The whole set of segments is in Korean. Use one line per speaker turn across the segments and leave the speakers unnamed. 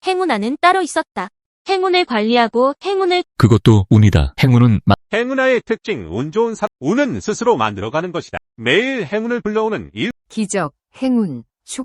행운아는 따로 있었다. 행운을 관리하고 행운을
그것도 운이다. 행운은
행운아의 특징, 운 좋은 사람. 운은 스스로 만들어가는 것이다. 매일 행운을 불러오는 일.
기적, 행운,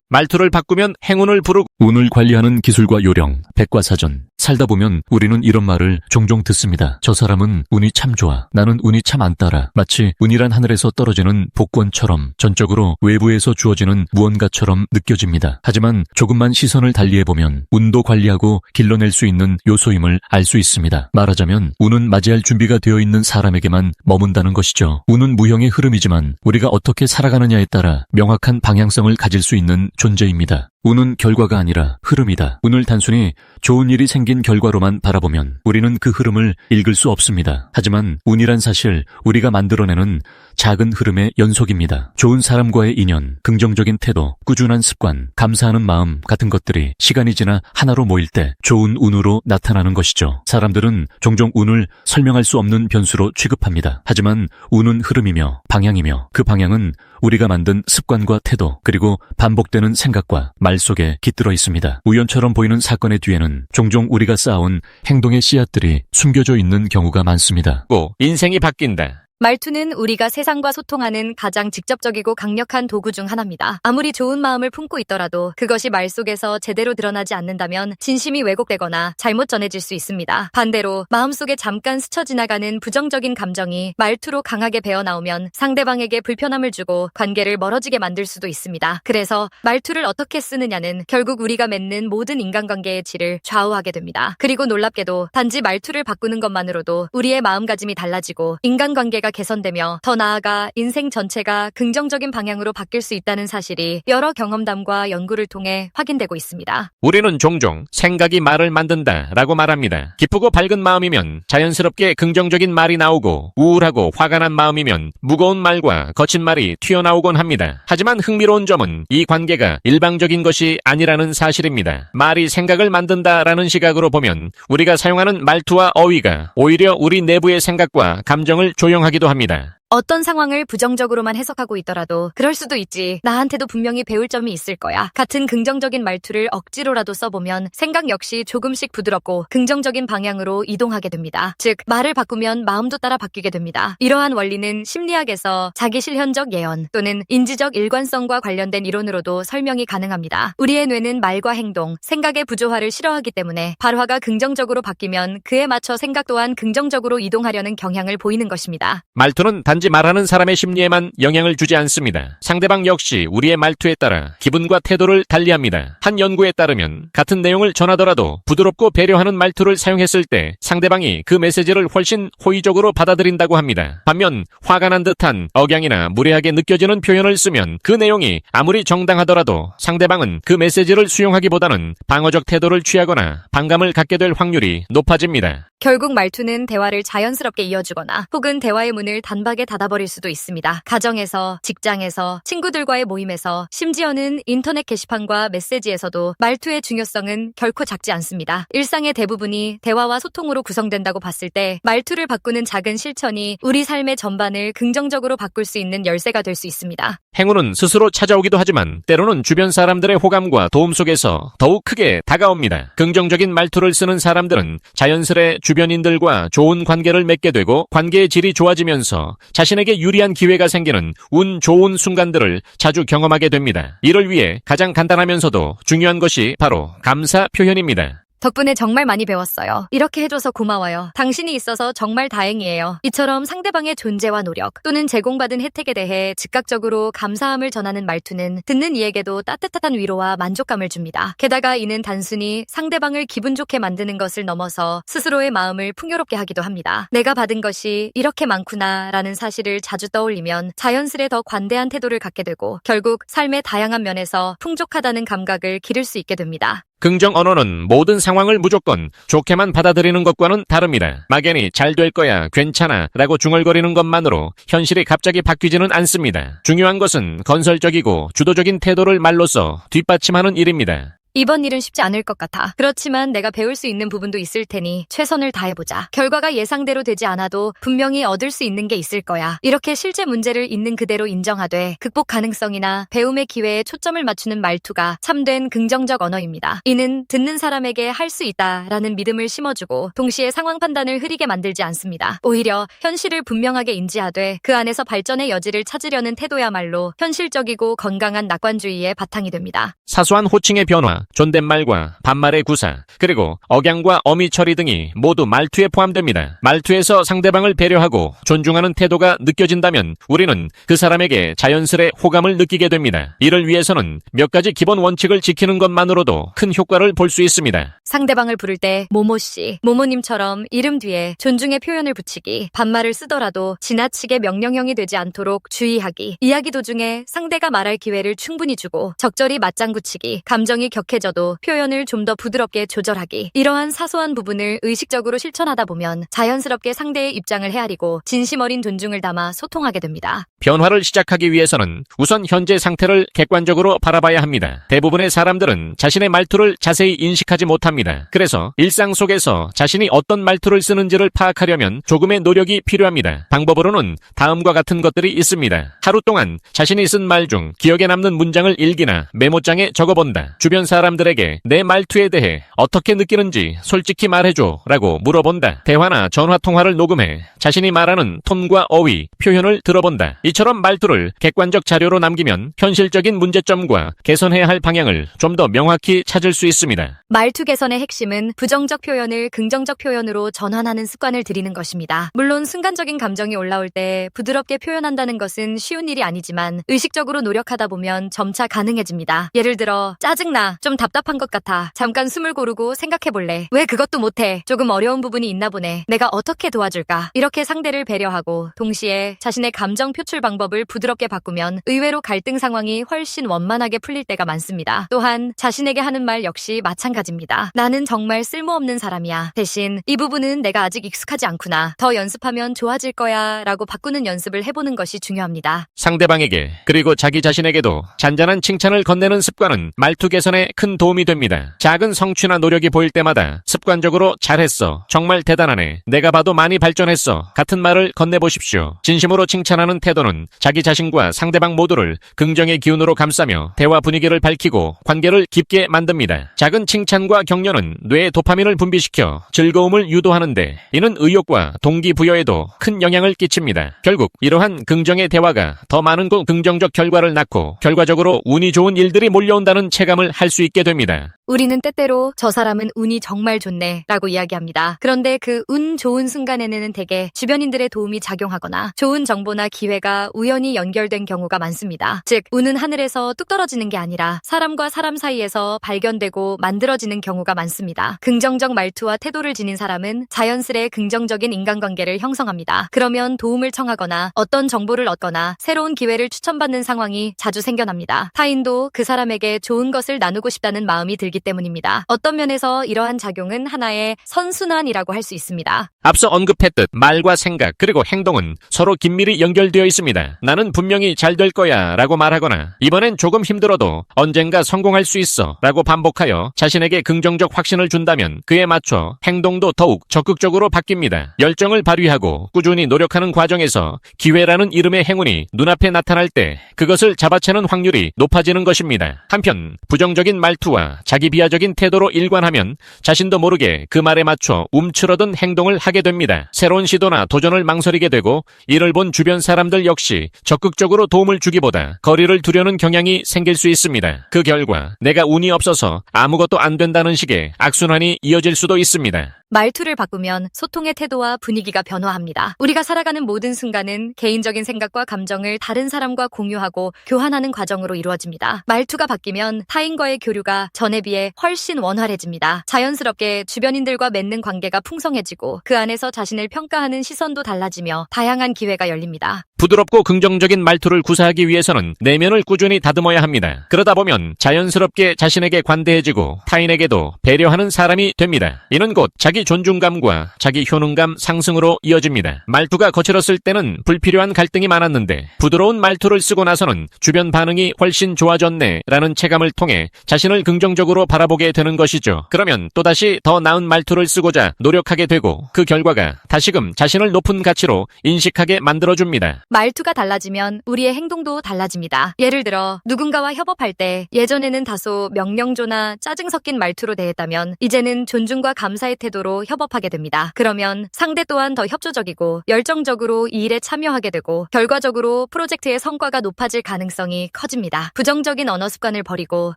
말투를 바꾸면 행운을 부르고 운을 관리하는 기술과 요령, 백과사전. 살다 보면 우리는 이런 말을 종종 듣습니다. 저 사람은 운이 참 좋아. 나는 운이 참 안 따라. 마치 운이란 하늘에서 떨어지는 복권처럼 전적으로 외부에서 주어지는 무언가처럼 느껴집니다. 하지만 조금만 시선을 달리해보면 운도 관리하고 길러낼 수 있는 요소임을 알 수 있습니다. 말하자면 운은 맞이할 준비가 되어 있는 사람에게만 머문다는 것이죠. 운은 무형의 흐름이지만 우리가 어떻게 살아가느냐에 따라 명확한 방향성을 가질 수 있는 존재입니다. 운은 결과가 아니라 흐름이다. 운을 단순히 좋은 일이 생긴 결과로만 바라보면 우리는 그 흐름을 읽을 수 없습니다. 하지만 운이란 사실 우리가 만들어내는 작은 흐름의 연속입니다. 좋은 사람과의 인연, 긍정적인 태도, 꾸준한 습관, 감사하는 마음 같은 것들이 시간이 지나 하나로 모일 때 좋은 운으로 나타나는 것이죠. 사람들은 종종 운을 설명할 수 없는 변수로 취급합니다. 하지만 운은 흐름이며 방향이며 그 방향은 우리가 만든 습관과 태도 그리고 반복되는 생각과 말 속에 깃들어 있습니다. 우연처럼 보이는 사건의 뒤에는 종종 우리가 쌓아온 행동의 씨앗들이 숨겨져 있는 경우가 많습니다.
인생이 바뀐다.
말투는 우리가 세상과 소통하는 가장 직접적이고 강력한 도구 중 하나입니다. 아무리 좋은 마음을 품고 있더라도 그것이 말 속에서 제대로 드러나지 않는다면 진심이 왜곡되거나 잘못 전해질 수 있습니다. 반대로 마음속에 잠깐 스쳐 지나가는 부정적인 감정이 말투로 강하게 배어나오면 상대방에게 불편함을 주고 관계를 멀어지게 만들 수도 있습니다. 그래서 말투를 어떻게 쓰느냐는 결국 우리가 맺는 모든 인간관계의 질을 좌우하게 됩니다. 그리고 놀랍게도 단지 말투를 바꾸는 것만으로도 우리의 마음가짐이 달라지고 인간관계가 개선되며 더 나아가 인생 전체가 긍정적인 방향으로 바뀔 수 있다는 사실이 여러 경험담과 연구를 통해 확인되고 있습니다.
우리는 종종 생각이 말을 만든다라고 말합니다. 기쁘고 밝은 마음이면 자연스럽게 긍정적인 말이 나오고 우울하고 화가 난 마음이면 무거운 말과 거친 말이 튀어나오곤 합니다. 하지만 흥미로운 점은 이 관계가 일방적인 것이 아니라는 사실입니다. 말이 생각을 만든다라는 시각으로 보면 우리가 사용하는 말투와 어휘가 오히려 우리 내부의 생각과 감정을 조용하기도 합니다.
어떤 상황을 부정적으로만 해석하고 있더라도 그럴 수도 있지. 나한테도 분명히 배울 점이 있을 거야. 같은 긍정적인 말투를 억지로라도 써보면 생각 역시 조금씩 부드럽고 긍정적인 방향으로 이동하게 됩니다. 즉, 말을 바꾸면 마음도 따라 바뀌게 됩니다. 이러한 원리는 심리학에서 자기실현적 예언 또는 인지적 일관성과 관련된 이론으로도 설명이 가능합니다. 우리의 뇌는 말과 행동, 생각의 부조화를 싫어하기 때문에 발화가 긍정적으로 바뀌면 그에 맞춰 생각 또한 긍정적으로 이동하려는 경향을 보이는 것입니다.
말투는 단지 말하는 사람의 심리에만 영향을 주지 않습니다. 상대방 역시 우리의 말투에 따라 기분과 태도를 달리합니다. 한 연구에 따르면 같은 내용을 전하더라도 부드럽고 배려하는 말투를 사용했을 때 상대방이 그 메시지를 훨씬 호의적으로 받아들인다고 합니다. 반면 화가 난 듯한 억양이나 무례하게 느껴지는 표현을 쓰면 그 내용이 아무리 정당하더라도 상대방은 그 메시지를 수용하기보다는 방어적 태도를 취하거나 반감을 갖게 될 확률이 높아집니다.
결국 말투는 대화를 자연스럽게 이어주거나 혹은 대화의 문을 단박에 닫아버릴 수도 있습니다. 가정에서, 직장에서, 친구들과의 모임에서, 심지어는 인터넷 게시판과 메시지에서도 말투의 중요성은 결코 작지 않습니다. 일상의 대부분이 대화와 소통으로 구성된다고 봤을 때 말투를 바꾸는 작은 실천이 우리 삶의 전반을 긍정적으로 바꿀 수 있는 열쇠가 될 수 있습니다.
행운은 스스로 찾아오기도 하지만 때로는 주변 사람들의 호감과 도움 속에서 더욱 크게 다가옵니다. 긍정적인 말투를 쓰는 사람들은 자연스레 주변인들과 좋은 관계를 맺게 되고 관계의 질이 좋아지면서 자신에게 유리한 기회가 생기는 운 좋은 순간들을 자주 경험하게 됩니다. 이를 위해 가장 간단하면서도 중요한 것이 바로 감사 표현입니다.
덕분에 정말 많이 배웠어요. 이렇게 해줘서 고마워요. 당신이 있어서 정말 다행이에요. 이처럼 상대방의 존재와 노력 또는 제공받은 혜택에 대해 즉각적으로 감사함을 전하는 말투는 듣는 이에게도 따뜻한 위로와 만족감을 줍니다. 게다가 이는 단순히 상대방을 기분 좋게 만드는 것을 넘어서 스스로의 마음을 풍요롭게 하기도 합니다. 내가 받은 것이 이렇게 많구나 라는 사실을 자주 떠올리면 자연스레 더 관대한 태도를 갖게 되고 결국 삶의 다양한 면에서 풍족하다는 감각을 기를 수 있게 됩니다.
긍정 언어는 모든 상황을 무조건 좋게만 받아들이는 것과는 다릅니다. 막연히 잘 될 거야, 괜찮아 라고 중얼거리는 것만으로 현실이 갑자기 바뀌지는 않습니다. 중요한 것은 건설적이고 주도적인 태도를 말로써 뒷받침하는 일입니다.
이번 일은 쉽지 않을 것 같아. 그렇지만 내가 배울 수 있는 부분도 있을 테니 최선을 다해보자. 결과가 예상대로 되지 않아도 분명히 얻을 수 있는 게 있을 거야. 이렇게 실제 문제를 있는 그대로 인정하되 극복 가능성이나 배움의 기회에 초점을 맞추는 말투가 참된 긍정적 언어입니다. 이는 듣는 사람에게 할 수 있다라는 믿음을 심어주고 동시에 상황 판단을 흐리게 만들지 않습니다. 오히려 현실을 분명하게 인지하되 그 안에서 발전의 여지를 찾으려는 태도야말로 현실적이고 건강한 낙관주의의 바탕이 됩니다.
사소한 호칭의 변화, 존댓말과 반말의 구사, 그리고 억양과 어미 처리 등이 모두 말투에 포함됩니다. 말투에서 상대방을 배려하고 존중하는 태도가 느껴진다면 우리는 그 사람에게 자연스레 호감을 느끼게 됩니다. 이를 위해서는 몇 가지 기본 원칙을 지키는 것만으로도 큰 효과를 볼 수 있습니다.
상대방을 부를 때 모모씨, 모모님처럼 이름 뒤에 존중의 표현을 붙이기, 반말을 쓰더라도 지나치게 명령형이 되지 않도록 주의하기, 이야기 도중에 상대가 말할 기회를 충분히 주고 적절히 맞장구 치기, 감정이 격해져도 표현을 좀 더 부드럽게 조절하기, 이러한 사소한 부분을 의식적으로 실천하다 보면 자연스럽게 상대의 입장을 헤아리고 진심 어린 존중을 담아 소통하게 됩니다.
변화를 시작하기 위해서는 우선 현재 상태를 객관적으로 바라봐야 합니다. 대부분의 사람들은 자신의 말투를 자세히 인식하지 못합니다. 그래서 일상 속에서 자신이 어떤 말투를 쓰는지를 파악하려면 조금의 노력이 필요합니다. 방법으로는 다음과 같은 것들이 있습니다. 하루 동안 자신이 쓴 말 중 기억에 남는 문장을 일기나 메모장에 적어본다. 주변 사람들에게 내 말투에 대해 어떻게 느끼는지 솔직히 말해줘 라고 물어본다. 대화나 전화 통화를 녹음해 자신이 말하는 톤과 어휘, 표현을 들어본다. 이처럼 말투를 객관적 자료로 남기면 현실적인 문제점과 개선해야 할 방향을 좀 더 명확히 찾을 수 있습니다.
말투 개선의 핵심은 부정적 표현을 긍정적 표현으로 전환하는 습관을 들이는 것입니다. 물론 순간적인 감정이 올라올 때 부드럽게 표현한다는 것은 쉬운 일이 아니지만 의식적으로 노력하다 보면 점차 가능해집니다. 예를 들어 짜증나, 좀 답답한 것 같아, 잠깐 숨을 고르고 생각해볼래, 왜 그것도 못해, 조금 어려운 부분이 있나 보네, 내가 어떻게 도와줄까, 이렇게 상대를 배려하고 동시에 자신의 감정 표출 방법을 부드럽게 바꾸면 의외로 갈등 상황이 훨씬 원만하게 풀릴 때가 많습니다. 또한 자신에게 하는 말 역시 마찬가지입니다. 나는 정말 쓸모없는 사람이야, 대신 이 부분은 내가 아직 익숙하지 않구나, 더 연습하면 좋아질 거야 라고 바꾸는 연습을 해보는 것이 중요합니다.
상대방에게 그리고 자기 자신에게도 잔잔한 칭찬을 건네는 습관은 말투 개선에 큰 도움이 됩니다. 작은 성취나 노력이 보일 때마다 습관적으로 잘했어, 정말 대단하네, 내가 봐도 많이 발전했어 같은 말을 건네보십시오. 진심으로 칭찬하는 태도는 자기 자신과 상대방 모두를 긍정의 기운으로 감싸며 대화 분위기를 밝히고 관계를 깊게 만듭니다. 작은 칭찬과 격려는 뇌에 도파민을 분비시켜 즐거움을 유도하는데 이는 의욕과 동기부여에도 큰 영향을 끼칩니다. 결국 이러한 긍정의 대화가 더 많은 긍정적 결과를 낳고 결과적으로 운이 좋은 일들이 몰려온다는 체감을 할 수 있게 됩니다.
우리는 때때로 저 사람은 운이 정말 좋네 라고 이야기합니다. 그런데 그 운 좋은 순간에는 대개 주변인들의 도움이 작용하거나 좋은 정보나 기회가 우연히 연결된 경우가 많습니다. 즉 운은 하늘에서 뚝 떨어지는 게 아니라 사람과 사람 사이에서 발견되고 만들어지는 경우가 많습니다. 긍정적 말투와 태도를 지닌 사람은 자연스레 긍정적인 인간관계를 형성합니다. 그러면 도움을 청하거나 어떤 정보를 얻거나 새로운 기회를 추천받는 상황이 자주 생겨납니다. 타인도 그 사람에게 좋은 것을 나누고 싶다는 마음이 들기 때문입니다. 어떤 면에서 이러한 작용은 하나의 선순환이라고 할 수 있습니다.
앞서 언급했듯 말과 생각 그리고 행동은 서로 긴밀히 연결되어 있습니다. 나는 분명히 잘 될 거야 라고 말하거나 이번엔 조금 힘들어도 언젠가 성공할 수 있어 라고 반복하여 자신에게 긍정적 확신을 준다면 그에 맞춰 행동도 더욱 적극적으로 바뀝니다. 열정을 발휘하고 꾸준히 노력하는 과정에서 기회라는 이름의 행운이 눈앞에 나타날 때 그것을 잡아채는 확률이 높아지는 것입니다. 한편 부정적인 말투와 자기 비하적인 태도로 일관하면 자신도 모르게 그 말에 맞춰 움츠러든 행동을 하게 됩니다. 새로운 시도나 도전을 망설이게 되고 이를 본 주변 사람들 역시 적극적으로 도움을 주기보다 거리를 두려는 경향이 생길 수 있습니다. 그 결과 내가 운이 없어서 아무것도 안 된다는 식의 악순환이 이어질 수도 있습니다.
말투를 바꾸면 소통의 태도와 분위기가 변화합니다. 우리가 살아가는 모든 순간은 개인적인 생각과 감정을 다른 사람과 공유하고 교환하는 과정으로 이루어집니다. 말투가 바뀌면 타인과의 교류가 전에 비해 훨씬 원활해집니다. 자연스럽게 주변인들과 맺는 관계가 풍성해지고 그 안에서 자신을 평가하는 시선도 달라지며 다양한 기회가 열립니다.
부드럽고 긍정적인 말투를 구사하기 위해서는 내면을 꾸준히 다듬어야 합니다. 그러다 보면 자연스럽게 자신에게 관대해지고 타인에게도 배려하는 사람이 됩니다. 이는 곧 자기 자기 존중감과 자기 효능감 상승으로 이어집니다. 말투가 거칠었을 때는 불필요한 갈등이 많았는데 부드러운 말투를 쓰고 나서는 주변 반응이 훨씬 좋아졌네 라는 체감을 통해 자신을 긍정적으로 바라보게 되는 것이죠. 그러면 또다시 더 나은 말투를 쓰고자 노력하게 되고 그 결과가 다시금 자신을 높은 가치로 인식하게 만들어줍니다.
말투가 달라지면 우리의 행동도 달라집니다. 예를 들어 누군가와 협업할 때 예전에는 다소 명령조나 짜증 섞인 말투로 대했다면 이제는 존중과 감사의 태도로 협업하게 됩니다. 그러면 상대 또한 더 협조적이고 열정적으로 이 일에 참여하게 되고 결과적으로 프로젝트의 성과가 높아질 가능성이 커집니다. 부정적인 언어 습관을 버리고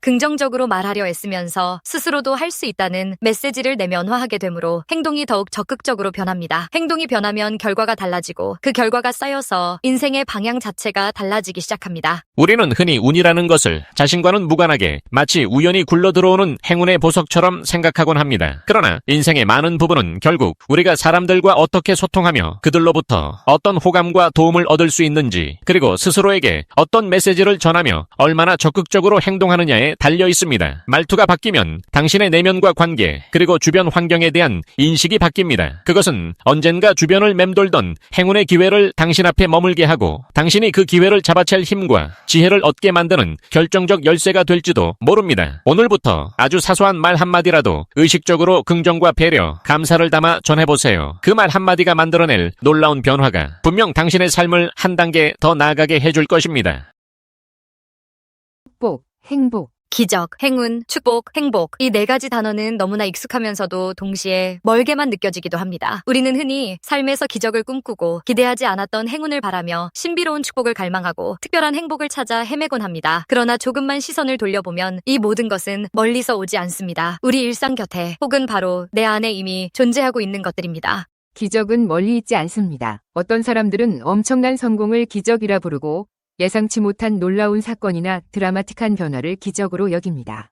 긍정적으로 말하려 애쓰면서 스스로도 할 수 있다는 메시지를 내면화하게 되므로 행동이 더욱 적극적으로 변합니다. 행동이 변하면 결과가 달라지고 그 결과가 쌓여서 인생의 방향 자체가 달라지기 시작합니다.
우리는 흔히 운이라는 것을 자신과는 무관하게 마치 우연히 굴러들어오는 행운의 보석처럼 생각하곤 합니다. 그러나 인생의 많은 부분은 결국 우리가 사람들과 어떻게 소통하며 그들로부터 어떤 호감과 도움을 얻을 수 있는지 그리고 스스로에게 어떤 메시지를 전하며 얼마나 적극적으로 행동하느냐에 달려 있습니다. 말투가 바뀌면 당신의 내면과 관계 그리고 주변 환경에 대한 인식이 바뀝니다. 그것은 언젠가 주변을 맴돌던 행운의 기회를 당신 앞에 머물게 하고 당신이 그 기회를 잡아챌 힘과 지혜를 얻게 만드는 결정적 열쇠가 될지도 모릅니다. 오늘부터 아주 사소한 말 한마디라도 의식적으로 긍정과 배려, 감사를 담아 전해보세요. 그 말 한마디가 만들어낼 놀라운 변화가 분명 당신의 삶을 한 단계 더 나아가게 해줄 것입니다.
축복, 행복.
기적, 행운, 축복, 행복 이 네 가지 단어는 너무나 익숙하면서도 동시에 멀게만 느껴지기도 합니다. 우리는 흔히 삶에서 기적을 꿈꾸고 기대하지 않았던 행운을 바라며 신비로운 축복을 갈망하고 특별한 행복을 찾아 헤매곤 합니다. 그러나 조금만 시선을 돌려보면 이 모든 것은 멀리서 오지 않습니다. 우리 일상 곁에 혹은 바로 내 안에 이미 존재하고 있는 것들입니다.
기적은 멀리 있지 않습니다. 어떤 사람들은 엄청난 성공을 기적이라 부르고 예상치 못한 놀라운 사건이나 드라마틱한 변화를 기적으로 여깁니다.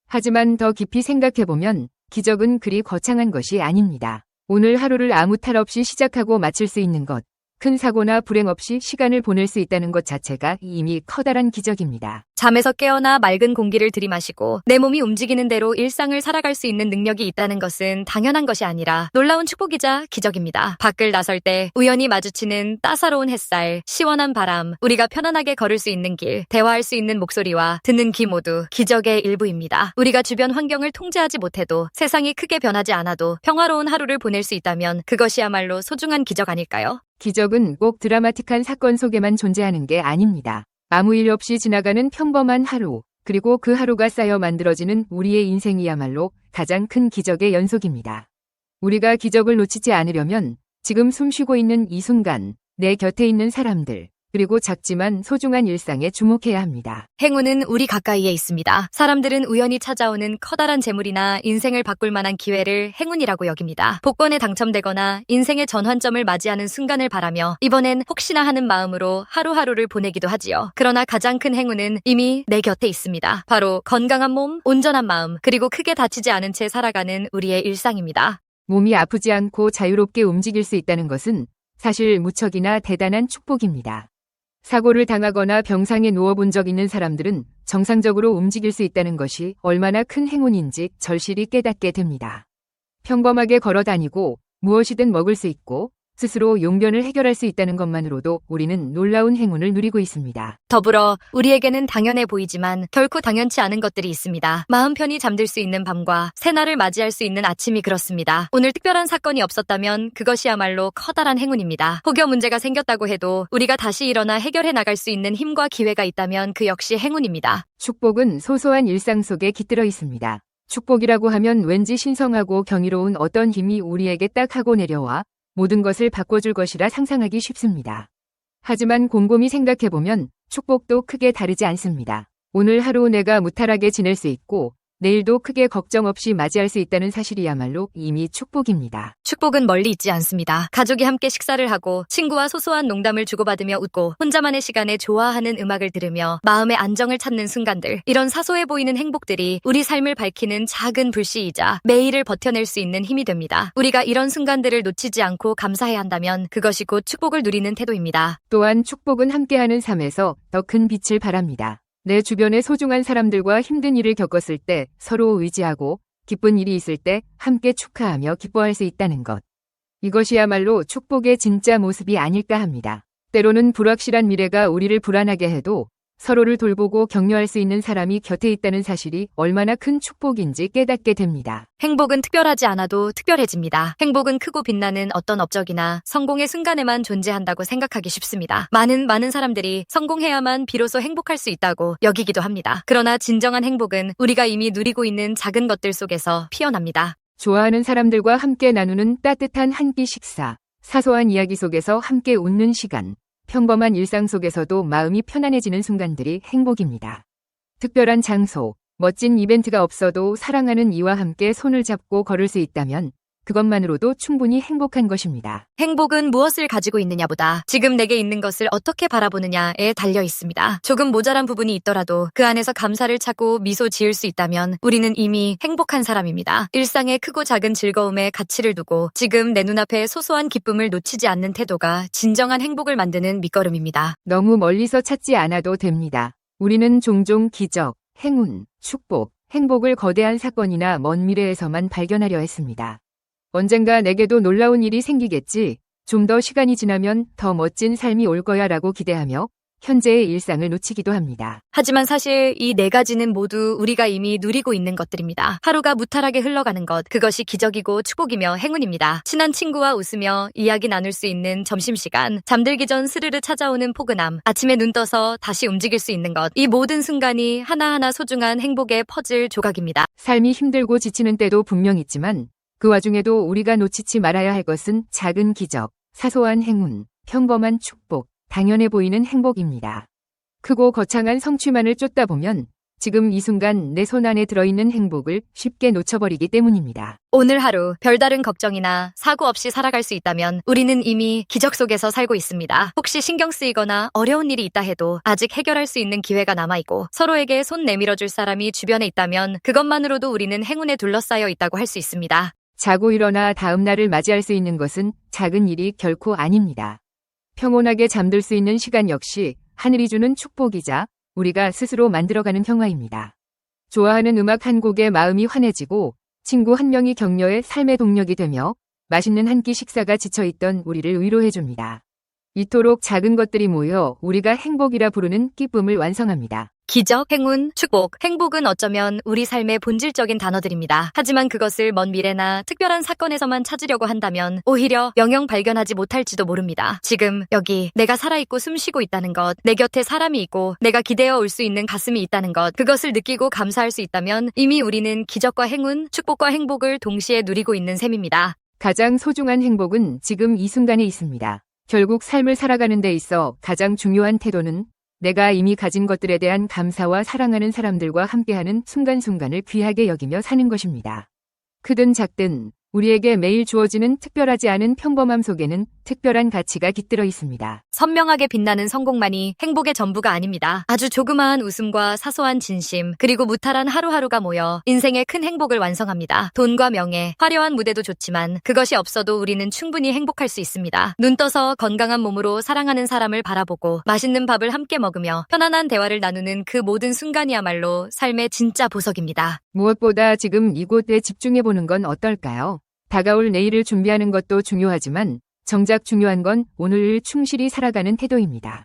하지만 더 깊이 생각해보면 기적은 그리 거창한 것이 아닙니다. 오늘 하루를 아무 탈 없이 시작하고 마칠 수 있는 것, 큰 사고나 불행 없이 시간을 보낼 수 있다는 것 자체가 이미 커다란 기적입니다.
잠에서 깨어나 맑은 공기를 들이마시고 내 몸이 움직이는 대로 일상을 살아갈 수 있는 능력이 있다는 것은 당연한 것이 아니라 놀라운 축복이자 기적입니다. 밖을 나설 때 우연히 마주치는 따사로운 햇살, 시원한 바람, 우리가 편안하게 걸을 수 있는 길, 대화할 수 있는 목소리와 듣는 귀 모두 기적의 일부입니다. 우리가 주변 환경을 통제하지 못해도 세상이 크게 변하지 않아도 평화로운 하루를 보낼 수 있다면 그것이야말로 소중한 기적 아닐까요?
기적은 꼭 드라마틱한 사건 속에만 존재하는 게 아닙니다. 아무 일 없이 지나가는 평범한 하루, 그리고 그 하루가 쌓여 만들어지는 우리의 인생이야말로 가장 큰 기적의 연속입니다. 우리가 기적을 놓치지 않으려면 지금 숨쉬고 있는 이 순간, 내 곁에 있는 사람들, 그리고 작지만 소중한 일상에 주목해야 합니다.
행운은 우리 가까이에 있습니다. 사람들은 우연히 찾아오는 커다란 재물이나 인생을 바꿀 만한 기회를 행운이라고 여깁니다. 복권에 당첨되거나 인생의 전환점을 맞이하는 순간을 바라며 이번엔 혹시나 하는 마음으로 하루하루를 보내기도 하지요. 그러나 가장 큰 행운은 이미 내 곁에 있습니다. 바로 건강한 몸, 온전한 마음, 그리고 크게 다치지 않은 채 살아가는 우리의 일상입니다.
몸이 아프지 않고 자유롭게 움직일 수 있다는 것은 사실 무척이나 대단한 축복입니다. 사고를 당하거나 병상에 누워본 적 있는 사람들은 정상적으로 움직일 수 있다는 것이 얼마나 큰 행운인지 절실히 깨닫게 됩니다. 평범하게 걸어 다니고 무엇이든 먹을 수 있고 스스로 용변을 해결할 수 있다는 것만으로도 우리는 놀라운 행운을 누리고 있습니다.
더불어 우리에게는 당연해 보이지만 결코 당연치 않은 것들이 있습니다. 마음 편히 잠들 수 있는 밤과 새날을 맞이할 수 있는 아침이 그렇습니다. 오늘 특별한 사건이 없었다면 그것이야말로 커다란 행운입니다. 혹여 문제가 생겼다고 해도 우리가 다시 일어나 해결해 나갈 수 있는 힘과 기회가 있다면 그 역시 행운입니다.
축복은 소소한 일상 속에 깃들어 있습니다. 축복이라고 하면 왠지 신성하고 경이로운 어떤 힘이 우리에게 딱 하고 내려와 모든 것을 바꿔줄 것이라 상상하기 쉽습니다. 하지만 곰곰이 생각해보면 축복도 크게 다르지 않습니다. 오늘 하루 내가 무탈하게 지낼 수 있고 내일도 크게 걱정 없이 맞이할 수 있다는 사실이야말로 이미 축복입니다.
축복은 멀리 있지 않습니다. 가족이 함께 식사를 하고 친구와 소소한 농담을 주고받으며 웃고 혼자만의 시간에 좋아하는 음악을 들으며 마음의 안정을 찾는 순간들, 이런 사소해 보이는 행복들이 우리 삶을 밝히는 작은 불씨이자 매일을 버텨낼 수 있는 힘이 됩니다. 우리가 이런 순간들을 놓치지 않고 감사해야 한다면 그것이 곧 축복을 누리는 태도입니다.
또한 축복은 함께하는 삶에서 더 큰 빛을 발합니다. 내 주변의 소중한 사람들과 힘든 일을 겪었을 때 서로 의지하고 기쁜 일이 있을 때 함께 축하하며 기뻐할 수 있다는 것. 이것이야말로 축복의 진짜 모습이 아닐까 합니다. 때로는 불확실한 미래가 우리를 불안하게 해도 서로를 돌보고 격려할 수 있는 사람이 곁에 있다는 사실이 얼마나 큰 축복인지 깨닫게 됩니다.
행복은 특별하지 않아도 특별해집니다. 행복은 크고 빛나는 어떤 업적이나 성공의 순간에만 존재한다고 생각하기 쉽습니다. 많은 사람들이 성공해야만 비로소 행복할 수 있다고 여기기도 합니다. 그러나 진정한 행복은 우리가 이미 누리고 있는 작은 것들 속에서 피어납니다.
좋아하는 사람들과 함께 나누는 따뜻한 한 끼 식사, 사소한 이야기 속에서 함께 웃는 시간, 평범한 일상 속에서도 마음이 편안해지는 순간들이 행복입니다. 특별한 장소, 멋진 이벤트가 없어도 사랑하는 이와 함께 손을 잡고 걸을 수 있다면 그것만으로도 충분히 행복한 것입니다.
행복은 무엇을 가지고 있느냐보다 지금 내게 있는 것을 어떻게 바라보느냐에 달려 있습니다. 조금 모자란 부분이 있더라도 그 안에서 감사를 찾고 미소 지을 수 있다면 우리는 이미 행복한 사람입니다. 일상의 크고 작은 즐거움에 가치를 두고 지금 내 눈앞에 소소한 기쁨을 놓치지 않는 태도가 진정한 행복을 만드는 밑거름입니다.
너무 멀리서 찾지 않아도 됩니다. 우리는 종종 기적, 행운, 축복, 행복을 거대한 사건이나 먼 미래에서만 발견하려 했습니다. 언젠가 내게도 놀라운 일이 생기겠지, 좀 더 시간이 지나면 더 멋진 삶이 올 거야 라고 기대하며 현재의 일상을 놓치기도 합니다.
하지만 사실 이 네 가지는 모두 우리가 이미 누리고 있는 것들입니다. 하루가 무탈하게 흘러가는 것, 그것이 기적이고 축복이며 행운입니다. 친한 친구와 웃으며 이야기 나눌 수 있는 점심시간, 잠들기 전 스르르 찾아오는 포근함, 아침에 눈 떠서 다시 움직일 수 있는 것, 이 모든 순간이 하나하나 소중한 행복의 퍼즐 조각입니다.
삶이 힘들고 지치는 때도 분명 있지만 그 와중에도 우리가 놓치지 말아야 할 것은 작은 기적, 사소한 행운, 평범한 축복, 당연해 보이는 행복입니다. 크고 거창한 성취만을 쫓다 보면 지금 이 순간 내 손 안에 들어있는 행복을 쉽게 놓쳐버리기 때문입니다.
오늘 하루 별다른 걱정이나 사고 없이 살아갈 수 있다면 우리는 이미 기적 속에서 살고 있습니다. 혹시 신경 쓰이거나 어려운 일이 있다 해도 아직 해결할 수 있는 기회가 남아있고 서로에게 손 내밀어줄 사람이 주변에 있다면 그것만으로도 우리는 행운에 둘러싸여 있다고 할 수 있습니다.
자고 일어나 다음 날을 맞이할 수 있는 것은 작은 일이 결코 아닙니다. 평온하게 잠들 수 있는 시간 역시 하늘이 주는 축복이자 우리가 스스로 만들어가는 평화입니다. 좋아하는 음악 한 곡에 마음이 환해지고 친구 한 명이 격려의 삶의 동력이 되며 맛있는 한 끼 식사가 지쳐있던 우리를 위로해줍니다. 이토록 작은 것들이 모여 우리가 행복이라 부르는 기쁨을 완성합니다.
기적, 행운, 축복, 행복은 어쩌면 우리 삶의 본질적인 단어들입니다. 하지만 그것을 먼 미래나 특별한 사건에서만 찾으려고 한다면 오히려 영영 발견하지 못할지도 모릅니다. 지금 여기 내가 살아있고 숨쉬고 있다는 것, 내 곁에 사람이 있고 내가 기대어 올 수 있는 가슴이 있다는 것, 그것을 느끼고 감사할 수 있다면 이미 우리는 기적과 행운, 축복과 행복을 동시에 누리고 있는 셈입니다.
가장 소중한 행복은 지금 이 순간에 있습니다. 결국 삶을 살아가는 데 있어 가장 중요한 태도는 내가 이미 가진 것들에 대한 감사와 사랑하는 사람들과 함께하는 순간순간을 귀하게 여기며 사는 것입니다. 크든 작든 우리에게 매일 주어지는 특별하지 않은 평범함 속에는 특별한 가치가 깃들어 있습니다.
선명하게 빛나는 성공만이 행복의 전부가 아닙니다. 아주 조그마한 웃음과 사소한 진심, 그리고 무탈한 하루하루가 모여 인생의 큰 행복을 완성합니다. 돈과 명예, 화려한 무대도 좋지만 그것이 없어도 우리는 충분히 행복할 수 있습니다. 눈 떠서 건강한 몸으로 사랑하는 사람을 바라보고 맛있는 밥을 함께 먹으며 편안한 대화를 나누는 그 모든 순간이야말로 삶의 진짜 보석입니다.
무엇보다 지금 이곳에 집중해보는 건 어떨까요? 다가올 내일을 준비하는 것도 중요하지만 정작 중요한 건 오늘을 충실히 살아가는 태도입니다.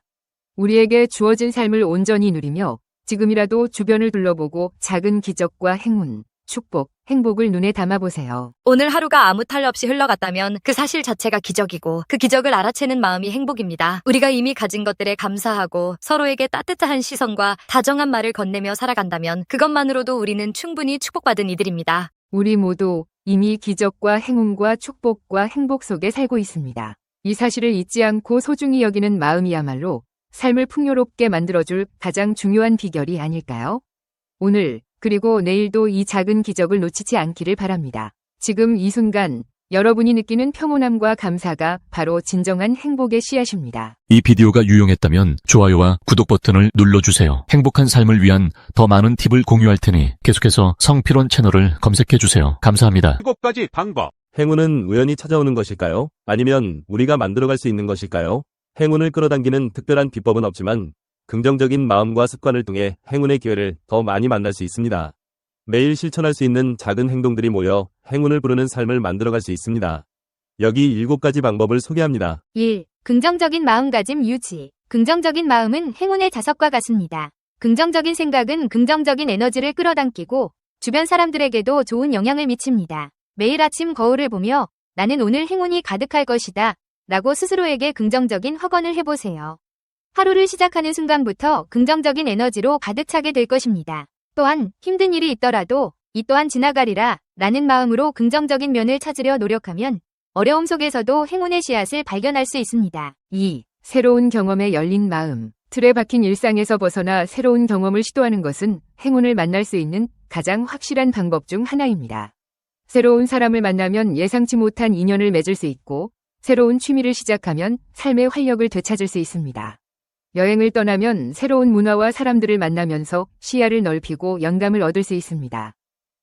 우리에게 주어진 삶을 온전히 누리며 지금이라도 주변을 둘러보고 작은 기적과 행운, 축복, 행복을 눈에 담아보세요.
오늘 하루가 아무 탈 없이 흘러갔다면 그 사실 자체가 기적이고 그 기적을 알아채는 마음이 행복입니다. 우리가 이미 가진 것들에 감사하고 서로에게 따뜻한 시선과 다정한 말을 건네며 살아간다면 그것만으로도 우리는 충분히 축복받은 이들입니다.
우리 모두 이미 기적과 행운과 축복과 행복 속에 살고 있습니다. 이 사실을 잊지 않고 소중히 여기는 마음이야말로 삶을 풍요롭게 만들어줄 가장 중요한 비결이 아닐까요? 오늘 그리고 내일도 이 작은 기적을 놓치지 않기를 바랍니다. 지금 이 순간 여러분이 느끼는 평온함과 감사가 바로 진정한 행복의 씨앗입니다.
이 비디오가 유용했다면 좋아요와 구독 버튼을 눌러주세요. 행복한 삶을 위한 더 많은 팁을 공유할 테니 계속해서 성필원 채널을 검색해주세요. 감사합니다.
7가지 방법.
행운은 우연히 찾아오는 것일까요? 아니면 우리가 만들어갈 수 있는 것일까요? 행운을 끌어당기는 특별한 비법은 없지만 긍정적인 마음과 습관을 통해 행운의 기회를 더 많이 만날 수 있습니다. 매일 실천할 수 있는 작은 행동들이 모여 행운을 부르는 삶을 만들어갈 수 있습니다. 여기 7가지 방법을 소개합니다.
1. 긍정적인 마음가짐 유지. 긍정적인 마음은 행운의 자석과 같습니다. 긍정적인 생각은 긍정적인 에너지를 끌어당기고 주변 사람들에게도 좋은 영향을 미칩니다. 매일 아침 거울을 보며 나는 오늘 행운이 가득할 것이다 라고 스스로에게 긍정적인 확언을 해보세요. 하루를 시작하는 순간부터 긍정적인 에너지로 가득 차게 될 것입니다. 또한 힘든 일이 있더라도 이 또한 지나가리라 라는 마음으로 긍정적인 면을 찾으려 노력하면 어려움 속에서도 행운의 씨앗을 발견할 수 있습니다.
2. 새로운 경험에 열린 마음. 틀에 박힌 일상에서 벗어나 새로운 경험을 시도하는 것은 행운을 만날 수 있는 가장 확실한 방법 중 하나입니다. 새로운 사람을 만나면 예상치 못한 인연을 맺을 수 있고, 새로운 취미를 시작하면 삶의 활력을 되찾을 수 있습니다. 여행을 떠나면 새로운 문화와 사람들을 만나면서 시야를 넓히고 영감을 얻을 수 있습니다.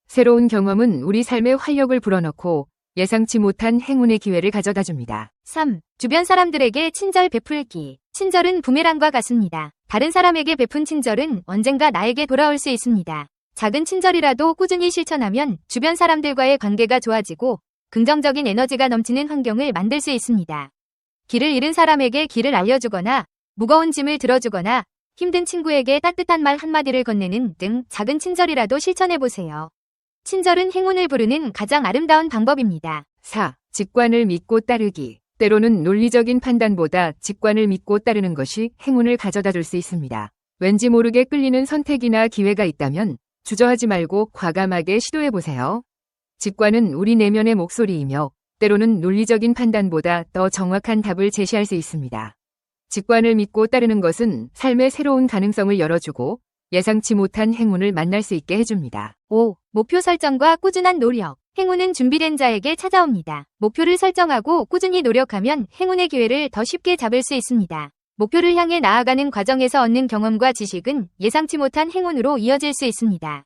새로운 경험은 우리 삶의 활력을 불어넣고 예상치 못한 행운의 기회를 가져다 줍니다.
3. 주변 사람들에게 친절 베풀기. 친절은 부메랑과 같습니다. 다른 사람에게 베푼 친절은 언젠가 나에게 돌아올 수 있습니다. 작은 친절이라도 꾸준히 실천하면 주변 사람들과의 관계가 좋아지고 긍정적인 에너지가 넘치는 환경을 만들 수 있습니다. 길을 잃은 사람에게 길을 알려주거나 무거운 짐을 들어주거나 힘든 친구에게 따뜻한 말 한마디를 건네는 등 작은 친절이라도 실천해보세요. 친절은 행운을 부르는 가장 아름다운 방법입니다.
4. 직관을 믿고 따르기. 때로는 논리적인 판단보다 직관을 믿고 따르는 것이 행운을 가져다 줄 수 있습니다. 왠지 모르게 끌리는 선택이나 기회가 있다면 주저하지 말고 과감하게 시도해보세요. 직관은 우리 내면의 목소리이며 때로는 논리적인 판단보다 더 정확한 답을 제시할 수 있습니다. 직관을 믿고 따르는 것은 삶의 새로운 가능성을 열어주고 예상치 못한 행운을 만날 수 있게 해줍니다.
5. 목표 설정과 꾸준한 노력. 행운은 준비된 자에게 찾아옵니다. 목표를 설정하고 꾸준히 노력하면 행운의 기회를 더 쉽게 잡을 수 있습니다. 목표를 향해 나아가는 과정에서 얻는 경험과 지식은 예상치 못한 행운으로 이어질 수 있습니다.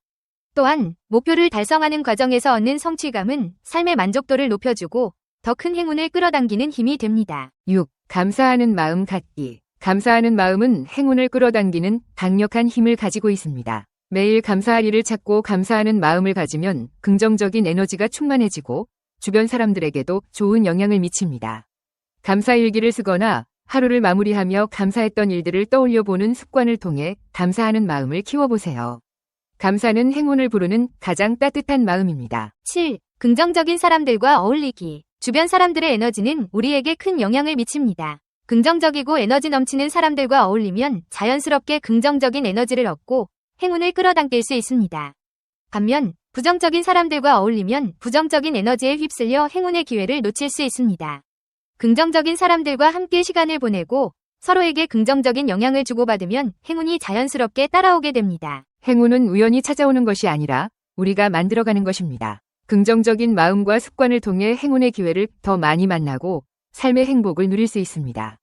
또한 목표를 달성하는 과정에서 얻는 성취감은 삶의 만족도를 높여주고 더 큰 행운을 끌어당기는 힘이 됩니다.
6. 감사하는 마음 갖기. 감사하는 마음은 행운을 끌어당기는 강력한 힘을 가지고 있습니다. 매일 감사할 일을 찾고 감사하는 마음을 가지면 긍정적인 에너지가 충만해지고 주변 사람들에게도 좋은 영향을 미칩니다. 감사일기를 쓰거나 하루를 마무리하며 감사했던 일들을 떠올려 보는 습관을 통해 감사하는 마음을 키워보세요. 감사는 행운을 부르는 가장 따뜻한 마음입니다.
7. 긍정적인 사람들과 어울리기. 주변 사람들의 에너지는 우리에게 큰 영향을 미칩니다. 긍정적이고 에너지 넘치는 사람들과 어울리면 자연스럽게 긍정적인 에너지를 얻고 행운을 끌어당길 수 있습니다. 반면 부정적인 사람들과 어울리면 부정적인 에너지에 휩쓸려 행운의 기회를 놓칠 수 있습니다. 긍정적인 사람들과 함께 시간을 보내고 서로에게 긍정적인 영향을 주고받으면 행운이 자연스럽게 따라오게 됩니다.
행운은 우연히 찾아오는 것이 아니라 우리가 만들어가는 것입니다. 긍정적인 마음과 습관을 통해 행운의 기회를 더 많이 만나고 삶의 행복을 누릴 수 있습니다.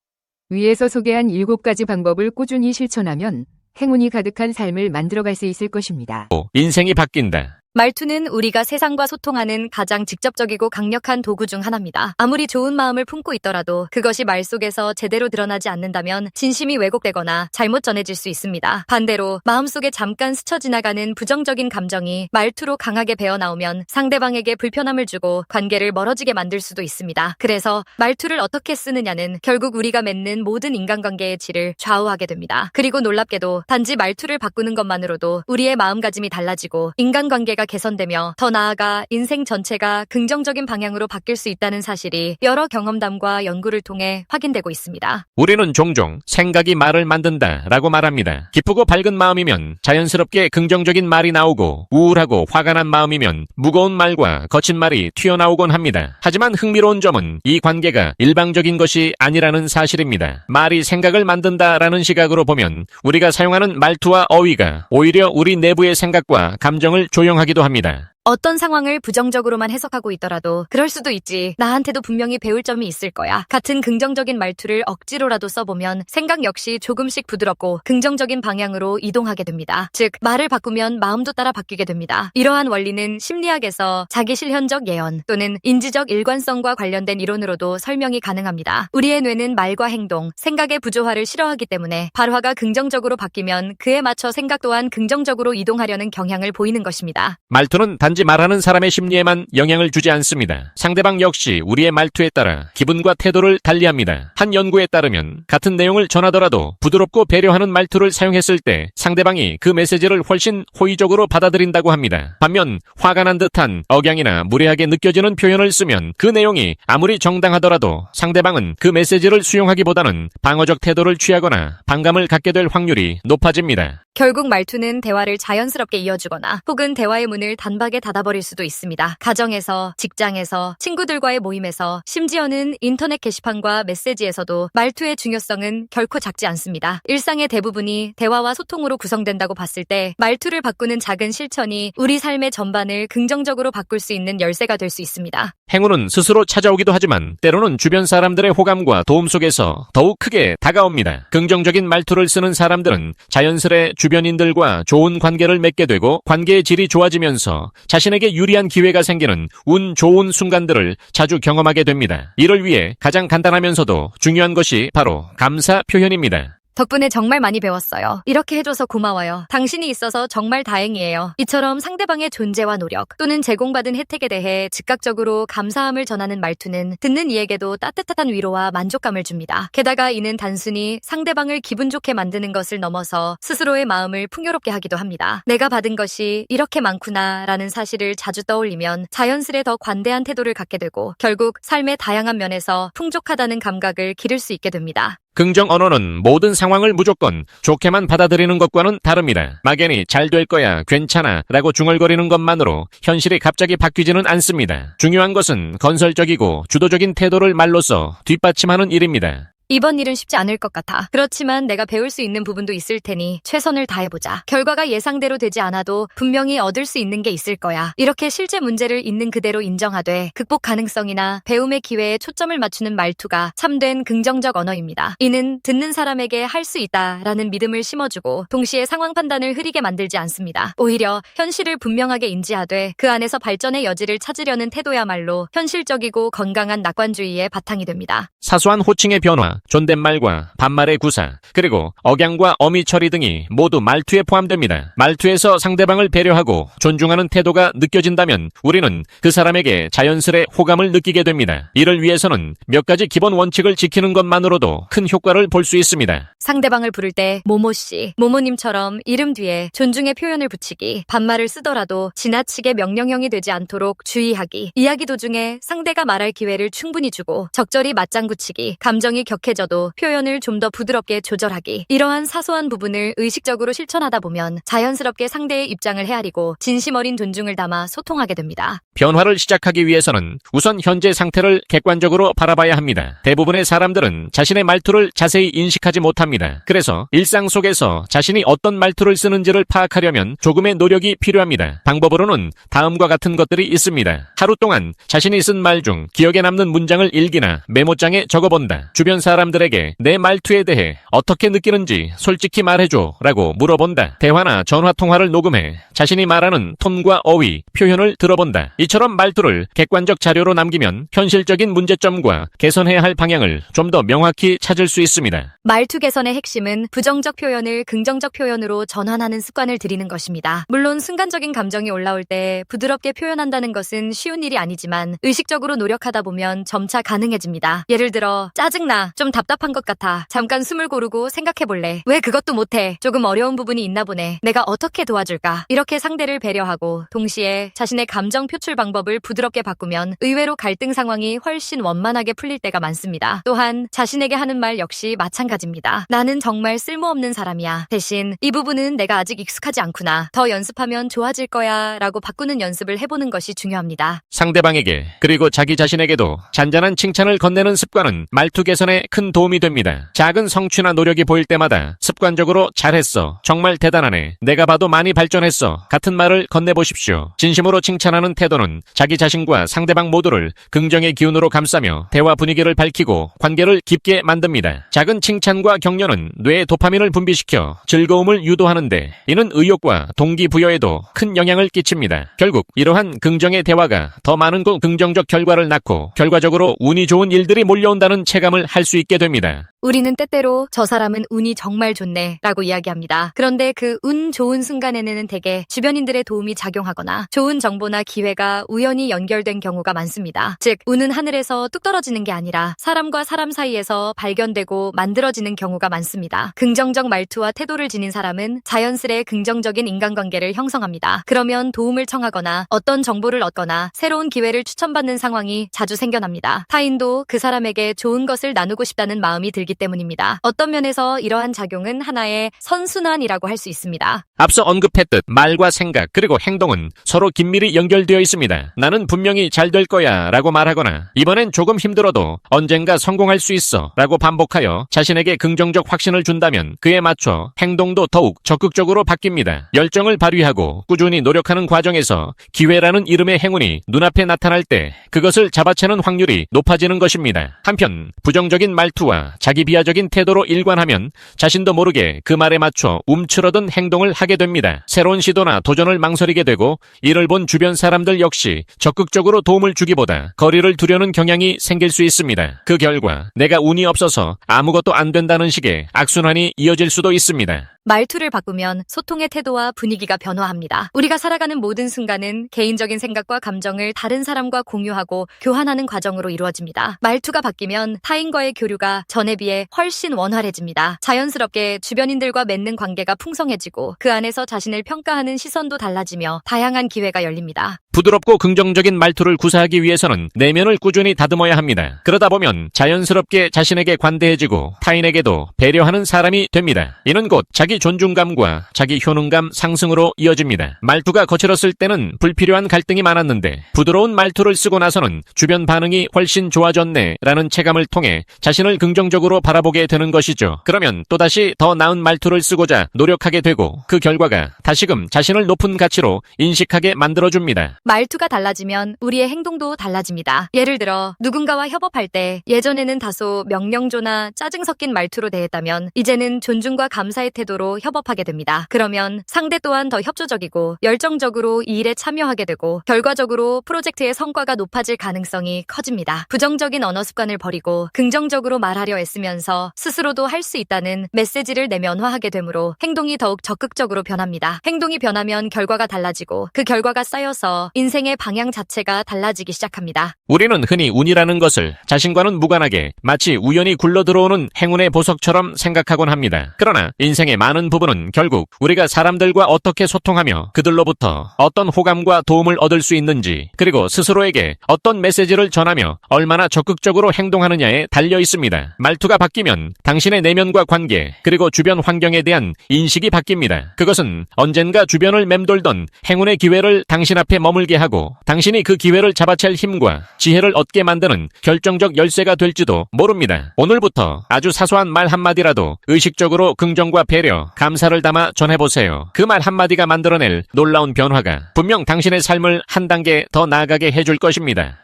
위에서 소개한 7가지 방법을 꾸준히 실천하면 행운이 가득한 삶을 만들어갈 수 있을 것입니다.
인생이 바뀐다.
말투는 우리가 세상과 소통하는 가장 직접적이고 강력한 도구 중 하나입니다. 아무리 좋은 마음을 품고 있더라도 그것이 말 속에서 제대로 드러나지 않는다면 진심이 왜곡되거나 잘못 전해질 수 있습니다. 반대로 마음속에 잠깐 스쳐 지나가는 부정적인 감정이 말투로 강하게 배어나오면 상대방에게 불편함을 주고 관계를 멀어지게 만들 수도 있습니다. 그래서 말투를 어떻게 쓰느냐는 결국 우리가 맺는 모든 인간관계의 질을 좌우하게 됩니다. 그리고 놀랍게도 단지 말투를 바꾸는 것만으로도 우리의 마음가짐이 달라지고 인간관계가 개선되며 더 나아가 인생 전체가 긍정적인 방향으로 바뀔 수 있다는 사실이 여러 경험담과 연구를 통해 확인되고 있습니다.
우리는 종종 생각이 말을 만든다라고 말합니다. 기쁘고 밝은 마음이면 자연스럽게 긍정적인 말이 나오고 우울하고 화가 난 마음이면 무거운 말과 거친 말이 튀어나오곤 합니다. 하지만 흥미로운 점은 이 관계가 일방적인 것이 아니라는 사실입니다. 말이 생각을 만든다라는 시각으로 보면 우리가 사용하는 말투와 어휘가 오히려 우리 내부의 생각과 감정을 조영하기도 합니다.
어떤 상황을 부정적으로만 해석하고 있더라도 그럴 수도 있지. 나한테도 분명히 배울 점이 있을 거야. 같은 긍정적인 말투를 억지로라도 써보면 생각 역시 조금씩 부드럽고 긍정적인 방향으로 이동하게 됩니다. 즉, 말을 바꾸면 마음도 따라 바뀌게 됩니다. 이러한 원리는 심리학에서 자기 실현적 예언 또는 인지적 일관성과 관련된 이론으로도 설명이 가능합니다. 우리의 뇌는 말과 행동, 생각의 부조화를 싫어하기 때문에 발화가 긍정적으로 바뀌면 그에 맞춰 생각 또한 긍정적으로 이동하려는 경향을 보이는 것입니다.
말투는 단지 말하는 사람의 심리에만 영향을 주지 않습니다. 상대방 역시 우리의 말투에 따라 기분과 태도를 달리합니다. 한 연구에 따르면 같은 내용을 전하더라도 부드럽고 배려하는 말투를 사용했을 때 상대방이 그 메시지를 훨씬 호의적으로 받아들인다고 합니다. 반면 화가 난 듯한 억양이나 무례하게 느껴지는 표현을 쓰면 그 내용이 아무리 정당하더라도 상대방은 그 메시지를 수용하기보다는 방어적 태도를 취하거나 반감을 갖게 될 확률이 높아집니다.
결국 말투는 대화를 자연스럽게 이어주거나 혹은 대화의 문을 단박에 닫아버릴 수도 있습니다. 가정에서, 직장에서, 친구들과의 모임에서, 심지어는 인터넷 게시판과 메시지에서도 말투의 중요성은 결코 작지 않습니다. 일상의 대부분이 대화와 소통으로 구성된다고 봤을 때 말투를 바꾸는 작은 실천이 우리 삶의 전반을 긍정적으로 바꿀 수 있는 열쇠가 될 수 있습니다.
행운은 스스로 찾아오기도 하지만 때로는 주변 사람들의 호감과 도움 속에서 더욱 크게 다가옵니다. 긍정적인 말투를 쓰는 사람들은 자연스레 주변인들과 좋은 관계를 맺게 되고 관계의 질이 좋아지면서 자신에게 유리한 기회가 생기는 운 좋은 순간들을 자주 경험하게 됩니다. 이를 위해 가장 간단하면서도 중요한 것이 바로 감사 표현입니다.
덕분에 정말 많이 배웠어요. 이렇게 해줘서 고마워요. 당신이 있어서 정말 다행이에요. 이처럼 상대방의 존재와 노력 또는 제공받은 혜택에 대해 즉각적으로 감사함을 전하는 말투는 듣는 이에게도 따뜻한 위로와 만족감을 줍니다. 게다가 이는 단순히 상대방을 기분 좋게 만드는 것을 넘어서 스스로의 마음을 풍요롭게 하기도 합니다. 내가 받은 것이 이렇게 많구나 라는 사실을 자주 떠올리면 자연스레 더 관대한 태도를 갖게 되고 결국 삶의 다양한 면에서 풍족하다는 감각을 기를 수 있게 됩니다.
긍정 언어는 모든 상황을 무조건 좋게만 받아들이는 것과는 다릅니다. 막연히 잘 될 거야, 괜찮아 라고 중얼거리는 것만으로 현실이 갑자기 바뀌지는 않습니다. 중요한 것은 건설적이고 주도적인 태도를 말로써 뒷받침하는 일입니다.
이번 일은 쉽지 않을 것 같아. 그렇지만 내가 배울 수 있는 부분도 있을 테니 최선을 다해보자. 결과가 예상대로 되지 않아도 분명히 얻을 수 있는 게 있을 거야. 이렇게 실제 문제를 있는 그대로 인정하되 극복 가능성이나 배움의 기회에 초점을 맞추는 말투가 참된 긍정적 언어입니다. 이는 듣는 사람에게 할 수 있다라는 믿음을 심어주고 동시에 상황 판단을 흐리게 만들지 않습니다. 오히려 현실을 분명하게 인지하되 그 안에서 발전의 여지를 찾으려는 태도야말로 현실적이고 건강한 낙관주의의 바탕이 됩니다.
사소한 호칭의 변화, 존댓말과 반말의 구사, 그리고 억양과 어미 처리 등이 모두 말투에 포함됩니다. 말투에서 상대방을 배려하고 존중하는 태도가 느껴진다면 우리는 그 사람에게 자연스레 호감을 느끼게 됩니다. 이를 위해서는 몇 가지 기본 원칙을 지키는 것만으로도 큰 효과를 볼 수 있습니다.
상대방을 부를 때 모모씨, 모모님처럼 이름 뒤에 존중의 표현을 붙이기, 반말을 쓰더라도 지나치게 명령형이 되지 않도록 주의하기, 이야기 도중에 상대가 말할 기회를 충분히 주고 적절히 맞장구 치기, 감정이 격해져도 표현을 좀 더 부드럽게 조절하기, 이러한 사소한 부분을 의식적으로 실천하다 보면 자연스럽게 상대의 입장을 헤아리고 진심 어린 존중을 담아 소통하게 됩니다.
변화를 시작하기 위해서는 우선 현재 상태를 객관적으로 바라봐야 합니다. 대부분의 사람들은 자신의 말투를 자세히 인식하지 못합니다. 그래서 일상 속에서 자신이 어떤 말투를 쓰는지를 파악하려면 조금의 노력이 필요합니다. 방법으로는 다음과 같은 것들이 있습니다. 하루 동안 자신이 쓴 말 중 기억에 남는 문장을 일기나 메모장에 적어본다. 주변 사람들에게 내 말투에 대해 어떻게 느끼는지 솔직히 말해줘 라고 물어본다. 대화나 전화 통화를 녹음해 자신이 말하는 톤과 어휘, 표현을 들어본다. 이처럼 말투를 객관적 자료로 남기면 현실적인 문제점과 개선해야 할 방향을 좀 더 명확히 찾을 수 있습니다.
말투 개선의 핵심은 부정적 표현을 긍정적 표현으로 전환하는 습관을 들이는 것입니다. 물론 순간적인 감정이 올라올 때 부드럽게 표현한다는 것은 쉬운 일이 아니지만 의식적으로 노력하다 보면 점차 가능해집니다. 예를 들어 짜증나, 좀 답답한 것 같아, 잠깐 숨을 고르고 생각해볼래, 왜 그것도 못해, 조금 어려운 부분이 있나 보네, 내가 어떻게 도와줄까, 이렇게 상대를 배려하고 동시에 자신의 감정 표출 방법을 부드럽게 바꾸면 의외로 갈등 상황이 훨씬 원만하게 풀릴 때가 많습니다. 또한 자신에게 하는 말 역시 마찬가지입니다. 나는 정말 쓸모없는 사람이야, 대신 이 부분은 내가 아직 익숙하지 않구나, 더 연습하면 좋아질 거야 라고 바꾸는 연습을 해보는 것이 중요합니다.
상대방에게 그리고 자기 자신에게도 잔잔한 칭찬을 건네는 습관은 말투 개선에 큰 큰 도움이 됩니다. 작은 성취나 노력이 보일 때마다 습관적으로 잘했어, 정말 대단하네, 내가 봐도 많이 발전했어 같은 말을 건네보십시오. 진심으로 칭찬하는 태도는 자기 자신과 상대방 모두를 긍정의 기운으로 감싸며 대화 분위기를 밝히고 관계를 깊게 만듭니다. 작은 칭찬과 격려는 뇌에 도파민을 분비시켜 즐거움을 유도하는데 이는 의욕과 동기부여에도 큰 영향을 끼칩니다. 결국 이러한 긍정의 대화가 더 많은 긍정적 결과를 낳고 결과적으로 운이 좋은 일들이 몰려온다는 체감을 할 수 있게 됩니다.
우리는 때때로 저 사람은 운이 정말 좋네 라고 이야기합니다. 그런데 그 운 좋은 순간에는 대개 주변인들의 도움이 작용하거나 좋은 정보나 기회가 우연히 연결된 경우가 많습니다. 즉, 운은 하늘에서 뚝 떨어지는 게 아니라 사람과 사람 사이에서 발견되고 만들어지는 경우가 많습니다. 긍정적 말투와 태도를 지닌 사람은 자연스레 긍정적인 인간관계를 형성합니다. 그러면 도움을 청하거나 어떤 정보를 얻거나 새로운 기회를 추천받는 상황이 자주 생겨납니다. 타인도 그 사람에게 좋은 것을 나누고 싶다는 마음이 들기 때문입니다. 어떤 면에서 이러한 작용은 하나의 선순환이라고 할 수 있습니다.
앞서 언급했듯 말과 생각 그리고 행동은 서로 긴밀히 연결되어 있습니다. 나는 분명히 잘 될 거야 라고 말하거나 이번엔 조금 힘들어도 언젠가 성공할 수 있어 라고 반복하여 자신에게 긍정적 확신을 준다면 그에 맞춰 행동도 더욱 적극적으로 바뀝니다. 열정을 발휘하고 꾸준히 노력하는 과정에서 기회라는 이름의 행운이 눈앞에 나타날 때 그것을 잡아채는 확률이 높아지는 것입니다. 한편 부정적인 말투와 자기 비하적인 태도로 일관하면 자신도 모르게 그 말에 맞춰 움츠러든 행동을 하게 됩니다. 새로운 시도나 도전을 망설이게 되고 이를 본 주변 사람들 역시 적극적으로 도움을 주기보다 거리를 두려는 경향이 생길 수 있습니다. 그 결과 내가 운이 없어서 아무것도 안 된다는 식의 악순환이 이어질 수도 있습니다.
말투를 바꾸면 소통의 태도와 분위기가 변화합니다. 우리가 살아가는 모든 순간은 개인적인 생각과 감정을 다른 사람과 공유하고 교환하는 과정으로 이루어집니다. 말투가 바뀌면 타인과의 교류가 전에 비해 훨씬 원활해집니다. 자연스럽게 주변인들과 맺는 관계가 풍성해지고 그 안에서 자신을 평가하는 시선도 달라지며 다양한 기회가 열립니다.
부드럽고 긍정적인 말투를 구사하기 위해서는 내면을 꾸준히 다듬어야 합니다. 그러다 보면 자연스럽게 자신에게 관대해지고 타인에게도 배려하는 사람이 됩니다. 이는 곧 자기 존중감과 자기 효능감 상승으로 이어집니다. 말투가 거칠었을 때는 불필요한 갈등이 많았는데 부드러운 말투를 쓰고 나서는 주변 반응이 훨씬 좋아졌네 라는 체감을 통해 자신을 긍정적으로 바라보게 되는 것이죠. 그러면 또다시 더 나은 말투를 쓰고자 노력하게 되고 그 결과가 다시금 자신을 높은 가치로 인식하게 만들어줍니다.
말투가 달라지면 우리의 행동도 달라집니다. 예를 들어 누군가와 협업할 때 예전에는 다소 명령조나 짜증 섞인 말투로 대했다면 이제는 존중과 감사의 태도로 협업하게 됩니다. 그러면 상대 또한 더 협조적이고 열정적으로 이 일에 참여하게 되고 결과적으로 프로젝트의 성과가 높아질 가능성이 커집니다. 부정적인 언어 습관을 버리고 긍정적으로 말하려 애쓰면서 스스로도 할 수 있다는 메시지를 내면화하게 되므로 행동이 더욱 적극적으로 변합니다. 행동이 변하면 결과가 달라지고 그 결과가 쌓여서 인생의 방향 자체가 달라지기 시작합니다.
우리는 흔히 운이라는 것을 자신과는 무관하게 마치 우연히 굴러들어오는 행운의 보석처럼 생각하곤 합니다. 그러나 인생의 많은 부분은 결국 우리가 사람들과 어떻게 소통하며 그들로부터 어떤 호감과 도움을 얻을 수 있는지 그리고 스스로에게 어떤 메시지를 전하며 얼마나 적극적으로 행동하느냐에 달려 있습니다. 말투가 바뀌면 당신의 내면과 관계 그리고 주변 환경에 대한 인식이 바뀝니다. 그것은 언젠가 주변을 맴돌던 행운의 기회를 당신 앞에 머물게 하고 당신이 그 기회를 잡아챌 힘과 지혜를 얻게 만드는 결정적 열쇠가 될지도 모릅니다. 오늘부터 아주 사소한 말 한마디라도 의식적으로 긍정과 배려, 감사를 담아 전해보세요. 그 말 한마디가 만들어낼 놀라운 변화가 분명 당신의 삶을 한 단계 더 나아가게 해줄 것입니다.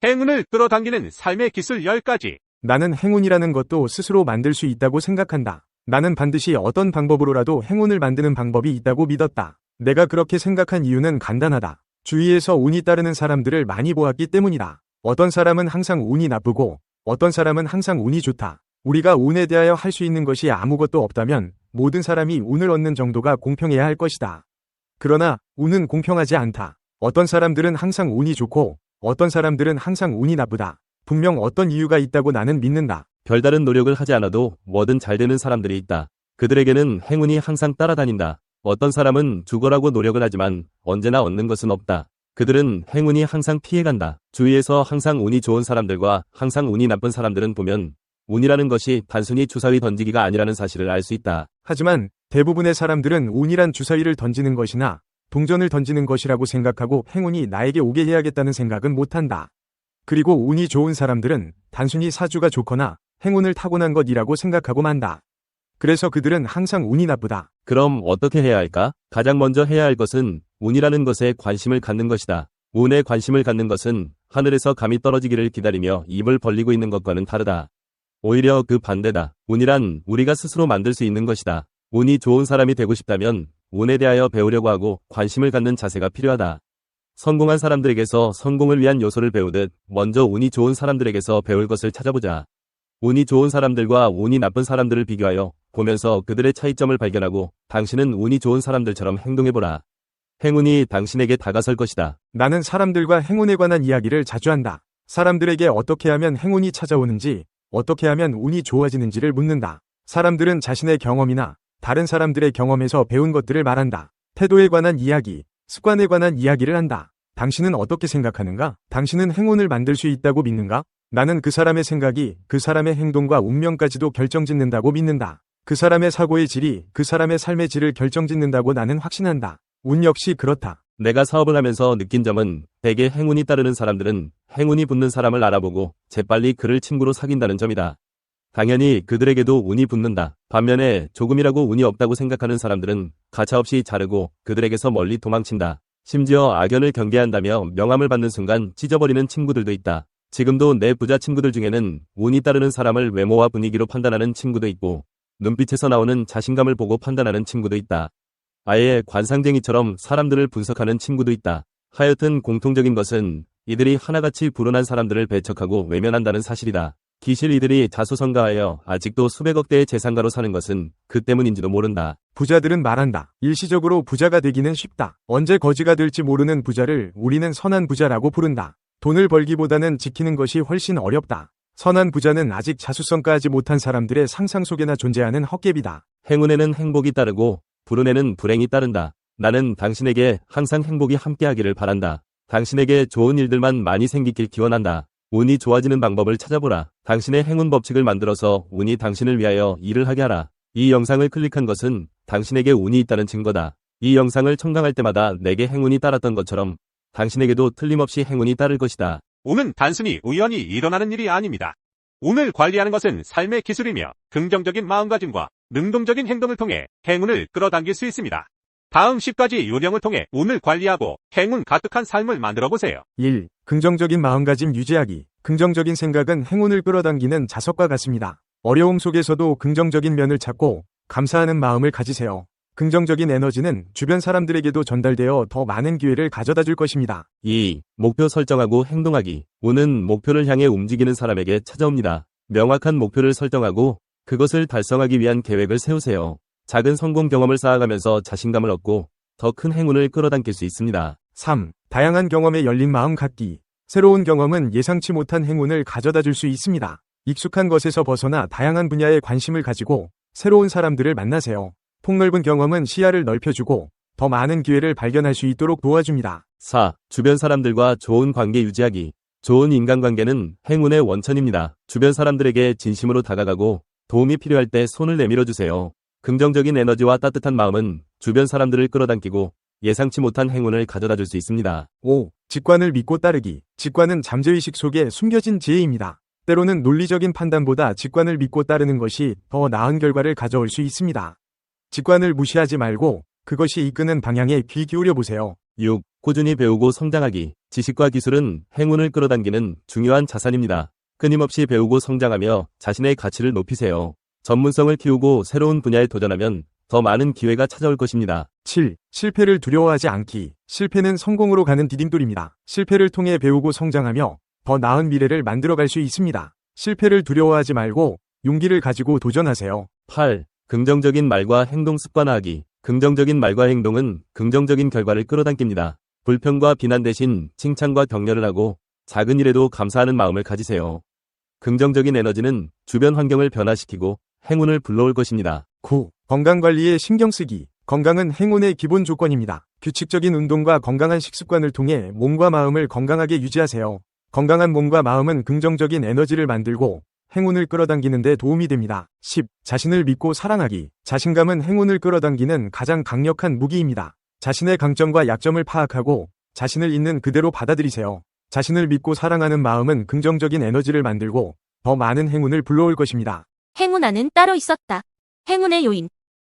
행운을 끌어당기는 삶의 기술 10가지.
나는 행운이라는 것도 스스로 만들 수 있다고 생각한다. 나는 반드시 어떤 방법으로라도 행운을 만드는 방법이 있다고 믿었다. 내가 그렇게 생각한 이유는 간단하다. 주위에서 운이 따르는 사람들을 많이 보았기 때문이다. 어떤 사람은 항상 운이 나쁘고 어떤 사람은 항상 운이 좋다. 우리가 운에 대하여 할 수 있는 것이 아무것도 없다면 모든 사람이 운을 얻는 정도가 공평해야 할 것이다. 그러나 운은 공평하지 않다. 어떤 사람들은 항상 운이 좋고 어떤 사람들은 항상 운이 나쁘다. 분명 어떤 이유가 있다고 나는 믿는다.
별다른 노력을 하지 않아도 뭐든 잘 되는 사람들이 있다. 그들에게는 행운이 항상 따라다닌다. 어떤 사람은 죽어라고 노력을 하지만 언제나 얻는 것은 없다. 그들은 행운이 항상 피해간다. 주위에서 항상 운이 좋은 사람들과 항상 운이 나쁜 사람들은 보면 운이라는 것이 단순히 주사위 던지기가 아니라는 사실을 알 수 있다.
하지만 대부분의 사람들은 운이란 주사위를 던지는 것이나 동전을 던지는 것이라고 생각하고 행운이 나에게 오게 해야겠다는 생각은 못한다. 그리고 운이 좋은 사람들은 단순히 사주가 좋거나 행운을 타고난 것이라고 생각하고 만다. 그래서 그들은 항상 운이 나쁘다.
그럼 어떻게 해야 할까? 가장 먼저 해야 할 것은 운이라는 것에 관심을 갖는 것이다. 운에 관심을 갖는 것은 하늘에서 감이 떨어지기를 기다리며 입을 벌리고 있는 것과는 다르다. 오히려 그 반대다. 운이란 우리가 스스로 만들 수 있는 것이다. 운이 좋은 사람이 되고 싶다면 운에 대하여 배우려고 하고 관심을 갖는 자세가 필요하다. 성공한 사람들에게서 성공을 위한 요소를 배우듯 먼저 운이 좋은 사람들에게서 배울 것을 찾아보자. 운이 좋은 사람들과 운이 나쁜 사람들을 비교하여 보면서 그들의 차이점을 발견하고 당신은 운이 좋은 사람들처럼 행동해보라. 행운이 당신에게 다가설 것이다.
나는 사람들과 행운에 관한 이야기를 자주 한다. 사람들에게 어떻게 하면 행운이 찾아오는지, 어떻게 하면 운이 좋아지는지를 묻는다. 사람들은 자신의 경험이나 다른 사람들의 경험에서 배운 것들을 말한다. 태도에 관한 이야기, 습관에 관한 이야기를 한다. 당신은 어떻게 생각하는가? 당신은 행운을 만들 수 있다고 믿는가? 나는 그 사람의 생각이 그 사람의 행동과 운명까지도 결정짓는다고 믿는다. 그 사람의 사고의 질이 그 사람의 삶의 질을 결정짓는다고 나는 확신한다. 운 역시 그렇다.
내가 사업을 하면서 느낀 점은 대개 행운이 따르는 사람들은 행운이 붙는 사람을 알아보고 재빨리 그를 친구로 사귄다는 점이다. 당연히 그들에게도 운이 붙는다. 반면에 조금이라고 운이 없다고 생각하는 사람들은 가차없이 자르고 그들에게서 멀리 도망친다. 심지어 악연을 경계한다며 명함을 받는 순간 찢어버리는 친구들도 있다. 지금도 내 부자 친구들 중에는 운이 따르는 사람을 외모와 분위기로 판단하는 친구도 있고 눈빛에서 나오는 자신감을 보고 판단하는 친구도 있다. 아예 관상쟁이처럼 사람들을 분석하는 친구도 있다. 하여튼 공통적인 것은 이들이 하나같이 불운한 사람들을 배척하고 외면한다는 사실이다. 기실 이들이 자수성가하여 아직도 수백억 대의 재산가로 사는 것은 그 때문인지도 모른다.
부자들은 말한다. 일시적으로 부자가 되기는 쉽다. 언제 거지가 될지 모르는 부자를 우리는 선한 부자라고 부른다. 돈을 벌기보다는 지키는 것이 훨씬 어렵다. 선한 부자는 아직 자수성가하지 못한 사람들의 상상 속에나 존재하는 헛개비다.
행운에는 행복이 따르고 불운에는 불행이 따른다. 나는 당신에게 항상 행복이 함께하기를 바란다. 당신에게 좋은 일들만 많이 생기길 기원한다. 운이 좋아지는 방법을 찾아보라. 당신의 행운 법칙을 만들어서 운이 당신을 위하여 일을 하게 하라. 이 영상을 클릭한 것은 당신에게 운이 있다는 증거다. 이 영상을 첨강할 때마다 내게 행운이 따랐던 것처럼 당신에게도 틀림없이 행운이 따를 것이다.
운은 단순히 우연히 일어나는 일이 아닙니다. 운을 관리하는 것은 삶의 기술이며 긍정적인 마음가짐과 능동적인 행동을 통해 행운을 끌어당길 수 있습니다. 다음 10가지 요령을 통해 운을 관리하고 행운 가득한 삶을 만들어 보세요.
1. 긍정적인 마음가짐 유지하기. 긍정적인 생각은 행운을 끌어당기는 자석과 같습니다. 어려움 속에서도 긍정적인 면을 찾고 감사하는 마음을 가지세요. 긍정적인 에너지는 주변 사람들에게도 전달되어 더 많은 기회를 가져다 줄 것입니다.
2. 목표 설정하고 행동하기. 운은 목표를 향해 움직이는 사람에게 찾아옵니다. 명확한 목표를 설정하고 그것을 달성하기 위한 계획을 세우세요. 작은 성공 경험을 쌓아가면서 자신감을 얻고 더 큰 행운을 끌어당길 수 있습니다.
3. 다양한 경험에 열린 마음 갖기. 새로운 경험은 예상치 못한 행운을 가져다 줄 수 있습니다. 익숙한 것에서 벗어나 다양한 분야에 관심을 가지고 새로운 사람들을 만나세요. 폭넓은 경험은 시야를 넓혀주고 더 많은 기회를 발견할 수 있도록 도와줍니다.
4. 주변 사람들과 좋은 관계 유지하기. 좋은 인간관계는 행운의 원천입니다. 주변 사람들에게 진심으로 다가가고 도움이 필요할 때 손을 내밀어 주세요. 긍정적인 에너지와 따뜻한 마음은 주변 사람들을 끌어당기고 예상치 못한 행운을 가져다 줄 수 있습니다.
5. 직관을 믿고 따르기. 직관은 잠재의식 속에 숨겨진 지혜입니다. 때로는 논리적인 판단보다 직관을 믿고 따르는 것이 더 나은 결과를 가져올 수 있습니다. 직관을 무시하지 말고 그것이 이끄는 방향에 귀 기울여 보세요.
6. 꾸준히 배우고 성장하기. 지식과 기술은 행운을 끌어당기는 중요한 자산입니다. 끊임없이 배우고 성장하며 자신의 가치를 높이세요. 전문성을 키우고 새로운 분야에 도전하면 더 많은 기회가 찾아올 것입니다.
7. 실패를 두려워하지 않기. 실패는 성공으로 가는 디딤돌입니다. 실패를 통해 배우고 성장하며 더 나은 미래를 만들어갈 수 있습니다. 실패를 두려워하지 말고 용기를 가지고 도전하세요.
8. 긍정적인 말과 행동 습관화하기. 긍정적인 말과 행동은 긍정적인 결과를 끌어당깁니다. 불평과 비난 대신 칭찬과 격려를 하고 작은 일에도 감사하는 마음을 가지세요. 긍정적인 에너지는 주변 환경을 변화시키고 행운을 불러올 것입니다.
9. 건강관리에 신경쓰기. 건강은 행운의 기본 조건입니다. 규칙적인 운동과 건강한 식습관을 통해 몸과 마음을 건강하게 유지하세요. 건강한 몸과 마음은 긍정적인 에너지를 만들고 행운을 끌어당기는 데 도움이 됩니다. 10. 자신을 믿고 사랑하기. 자신감은 행운을 끌어당기는 가장 강력한 무기입니다. 자신의 강점과 약점을 파악하고 자신을 있는 그대로 받아들이세요. 자신을 믿고 사랑하는 마음은 긍정적인 에너지를 만들고 더 많은 행운을 불러올 것입니다.
행운아는 따로 있었다. 행운의 요인.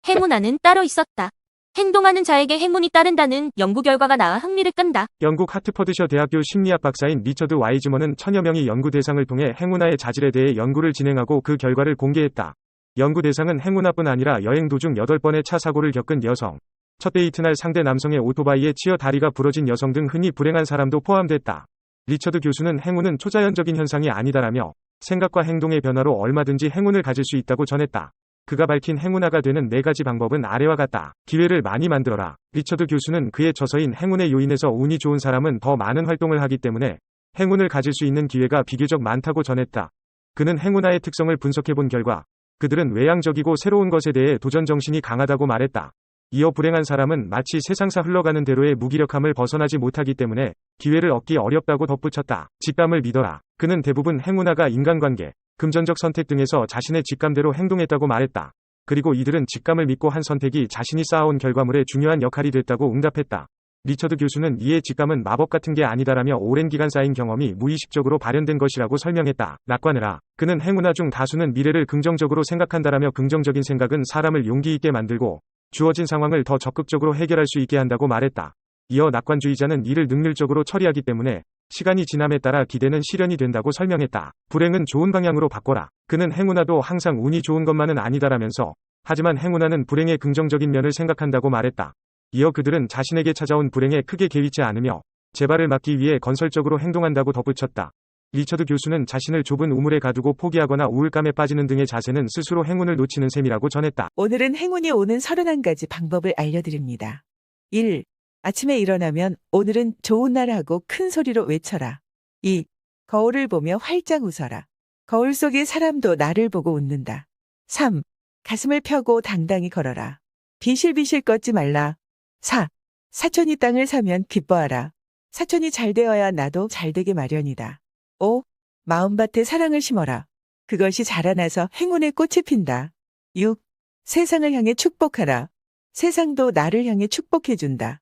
행운아는 따로 있었다. 행동하는 자에게 행운이 따른다는 연구 결과가 나와 흥미를 끈다.
영국 하트퍼드셔 대학교 심리학 박사인 리처드 와이즈먼은 천여 명의 연구 대상을 통해 행운아의 자질에 대해 연구를 진행하고 그 결과를 공개했다. 연구 대상은 행운아뿐 아니라 여행 도중 8번의 차 사고를 겪은 여성, 첫 데이트 날 상대 남성의 오토바이에 치여 다리가 부러진 여성 등 흔히 불행한 사람도 포함됐다. 리처드 교수는 행운은 초자연적인 현상이 아니다라며 생각과 행동의 변화로 얼마든지 행운을 가질 수 있다고 전했다. 그가 밝힌 행운아가 되는 4가지 방법은 아래와 같다. 기회를 많이 만들어라. 리처드 교수는 그의 저서인 행운의 요인에서 운이 좋은 사람은 더 많은 활동을 하기 때문에 행운을 가질 수 있는 기회가 비교적 많다고 전했다. 그는 행운아의 특성을 분석해본 결과 그들은 외향적이고 새로운 것에 대해 도전 정신이 강하다고 말했다. 이어 불행한 사람은 마치 세상사 흘러가는 대로의 무기력함을 벗어나지 못하기 때문에 기회를 얻기 어렵다고 덧붙였다. 직감을 믿어라. 그는 대부분 행운아가 인간관계, 금전적 선택 등에서 자신의 직감대로 행동했다고 말했다. 그리고 이들은 직감을 믿고 한 선택이 자신이 쌓아온 결과물에 중요한 역할이 됐다고 응답했다. 리처드 교수는 이에 직감은 마법 같은 게 아니다라며 오랜 기간 쌓인 경험이 무의식적으로 발현된 것이라고 설명했다. 낙관해라. 그는 행운아 중 다수는 미래를 긍정적으로 생각한다라며 긍정적인 생각은 사람을 용기 있게 만들고 주어진 상황을 더 적극적으로 해결할 수 있게 한다고 말했다. 이어 낙관주의자는 이를 능률적으로 처리하기 때문에 시간이 지남에 따라 기대는 실현이 된다고 설명했다. 불행은 좋은 방향으로 바꿔라. 그는 행운아도 항상 운이 좋은 것만은 아니다라면서 하지만 행운아는 불행의 긍정적인 면을 생각한다고 말했다. 이어 그들은 자신에게 찾아온 불행에 크게 개의치 않으며 재발을 막기 위해 건설적으로 행동한다고 덧붙였다. 리처드 교수는 자신을 좁은 우물에 가두고 포기하거나 우울감에 빠지는 등의 자세는 스스로 행운을 놓치는 셈이라고 전했다.
오늘은 행운이 오는 31가지 방법을 알려드립니다. 1. 아침에 일어나면 오늘은 좋은 날 하고 큰 소리로 외쳐라. 2. 거울을 보며 활짝 웃어라. 거울 속의 사람도 나를 보고 웃는다. 3. 가슴을 펴고 당당히 걸어라. 비실비실 걷지 말라. 4. 사촌이 땅을 사면 기뻐하라. 사촌이 잘 되어야 나도 잘 되게 마련이다. 5. 마음밭에 사랑을 심어라. 그것이 자라나서 행운의 꽃이 핀다. 6. 세상을 향해 축복하라. 세상도 나를 향해 축복해준다.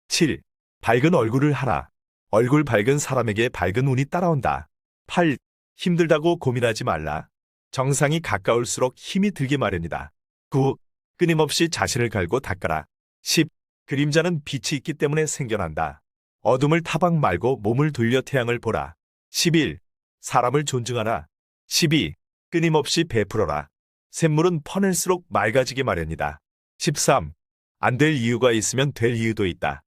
7. 밝은 얼굴을 하라. 얼굴 밝은 사람에게 밝은 운이 따라온다. 8. 힘들다고 고민하지 말라. 정상이 가까울수록 힘이 들게 마련이다. 9. 끊임없이 자신을 갈고 닦아라. 10. 그림자는 빛이 있기 때문에 생겨난다. 어둠을 타박 말고 몸을 돌려 태양을 보라. 11. 사람을 존중하라. 12. 끊임없이 베풀어라. 샘물은 퍼낼수록 맑아지게 마련이다. 13. 안 될 이유가 있으면 될 이유도 있다.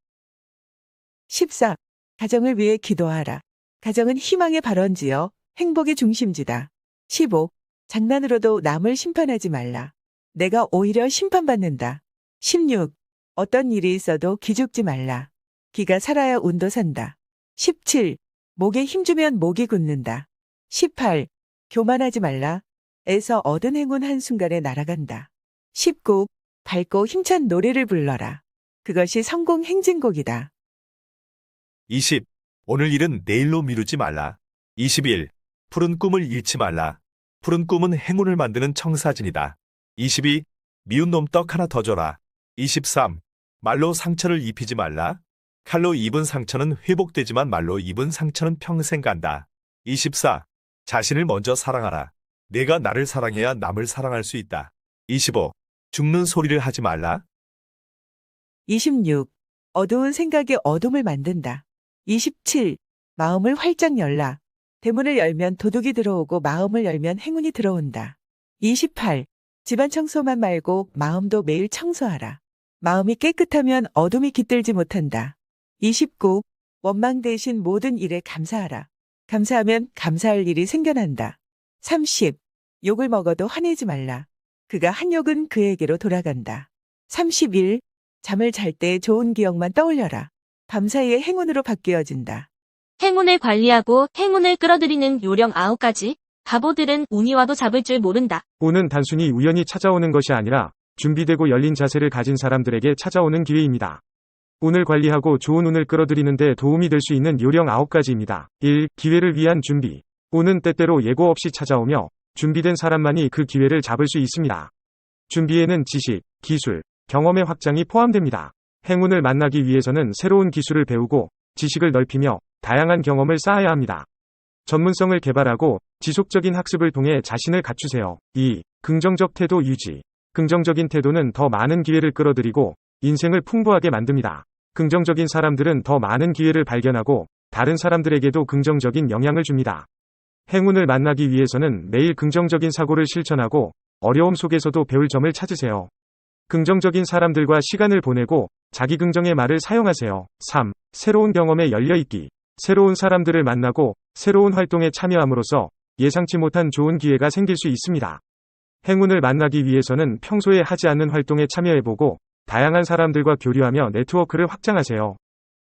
14. 가정을 위해 기도하라. 가정은 희망의 발원지요 행복의 중심지다. 15. 장난으로도 남을 심판하지 말라. 내가 오히려 심판받는다. 16. 어떤 일이 있어도 기죽지 말라. 기가 살아야 운도 산다. 17. 목에 힘주면 목이 굳는다. 18. 교만하지 말라. 에서 얻은 행운 한순간에 날아간다. 19. 밝고 힘찬 노래를 불러라. 그것이 성공 행진곡이다.
20. 오늘 일은 내일로 미루지 말라. 21. 푸른 꿈을 잃지 말라. 푸른 꿈은 행운을 만드는 청사진이다. 22. 미운 놈 떡 하나 더 줘라. 23. 말로 상처를 입히지 말라. 칼로 입은 상처는 회복되지만 말로 입은 상처는 평생 간다. 24. 자신을 먼저 사랑하라. 내가 나를 사랑해야 남을 사랑할 수 있다. 25. 죽는 소리를 하지 말라.
26. 어두운 생각이 어둠을 만든다. 27. 마음을 활짝 열라. 대문을 열면 도둑이 들어오고 마음을 열면 행운이 들어온다. 28. 집안 청소만 말고 마음도 매일 청소하라. 마음이 깨끗하면 어둠이 깃들지 못한다. 29. 원망 대신 모든 일에 감사하라. 감사하면 감사할 일이 생겨난다. 30. 욕을 먹어도 화내지 말라. 그가 한 욕은 그에게로 돌아간다. 31. 잠을 잘 때 좋은 기억만 떠올려라. 밤사이에 행운으로 바뀌어진다.
행운을 관리하고 행운을 끌어들이는 요령 9가지. 바보들은 운이 와도 잡을 줄 모른다.
운은 단순히 우연히 찾아오는 것이 아니라 준비되고 열린 자세를 가진 사람들에게 찾아오는 기회입니다. 운을 관리하고 좋은 운을 끌어들이는 데 도움이 될 수 있는 요령 9가지입니다. 1. 기회를 위한 준비. 운은 때때로 예고 없이 찾아오며 준비된 사람만이 그 기회를 잡을 수 있습니다. 준비에는 지식, 기술, 경험의 확장이 포함됩니다. 행운을 만나기 위해서는 새로운 기술을 배우고 지식을 넓히며 다양한 경험을 쌓아야 합니다. 전문성을 개발하고 지속적인 학습을 통해 자신을 갖추세요. 2. 긍정적 태도 유지. 긍정적인 태도는 더 많은 기회를 끌어들이고 인생을 풍부하게 만듭니다. 긍정적인 사람들은 더 많은 기회를 발견하고 다른 사람들에게도 긍정적인 영향을 줍니다. 행운을 만나기 위해서는 매일 긍정적인 사고를 실천하고 어려움 속에서도 배울 점을 찾으세요. 긍정적인 사람들과 시간을 보내고 자기 긍정의 말을 사용하세요. 3. 새로운 경험에 열려있기. 새로운 사람들을 만나고 새로운 활동에 참여함으로써 예상치 못한 좋은 기회가 생길 수 있습니다. 행운을 만나기 위해서는 평소에 하지 않는 활동에 참여해보고 다양한 사람들과 교류하며 네트워크를 확장하세요.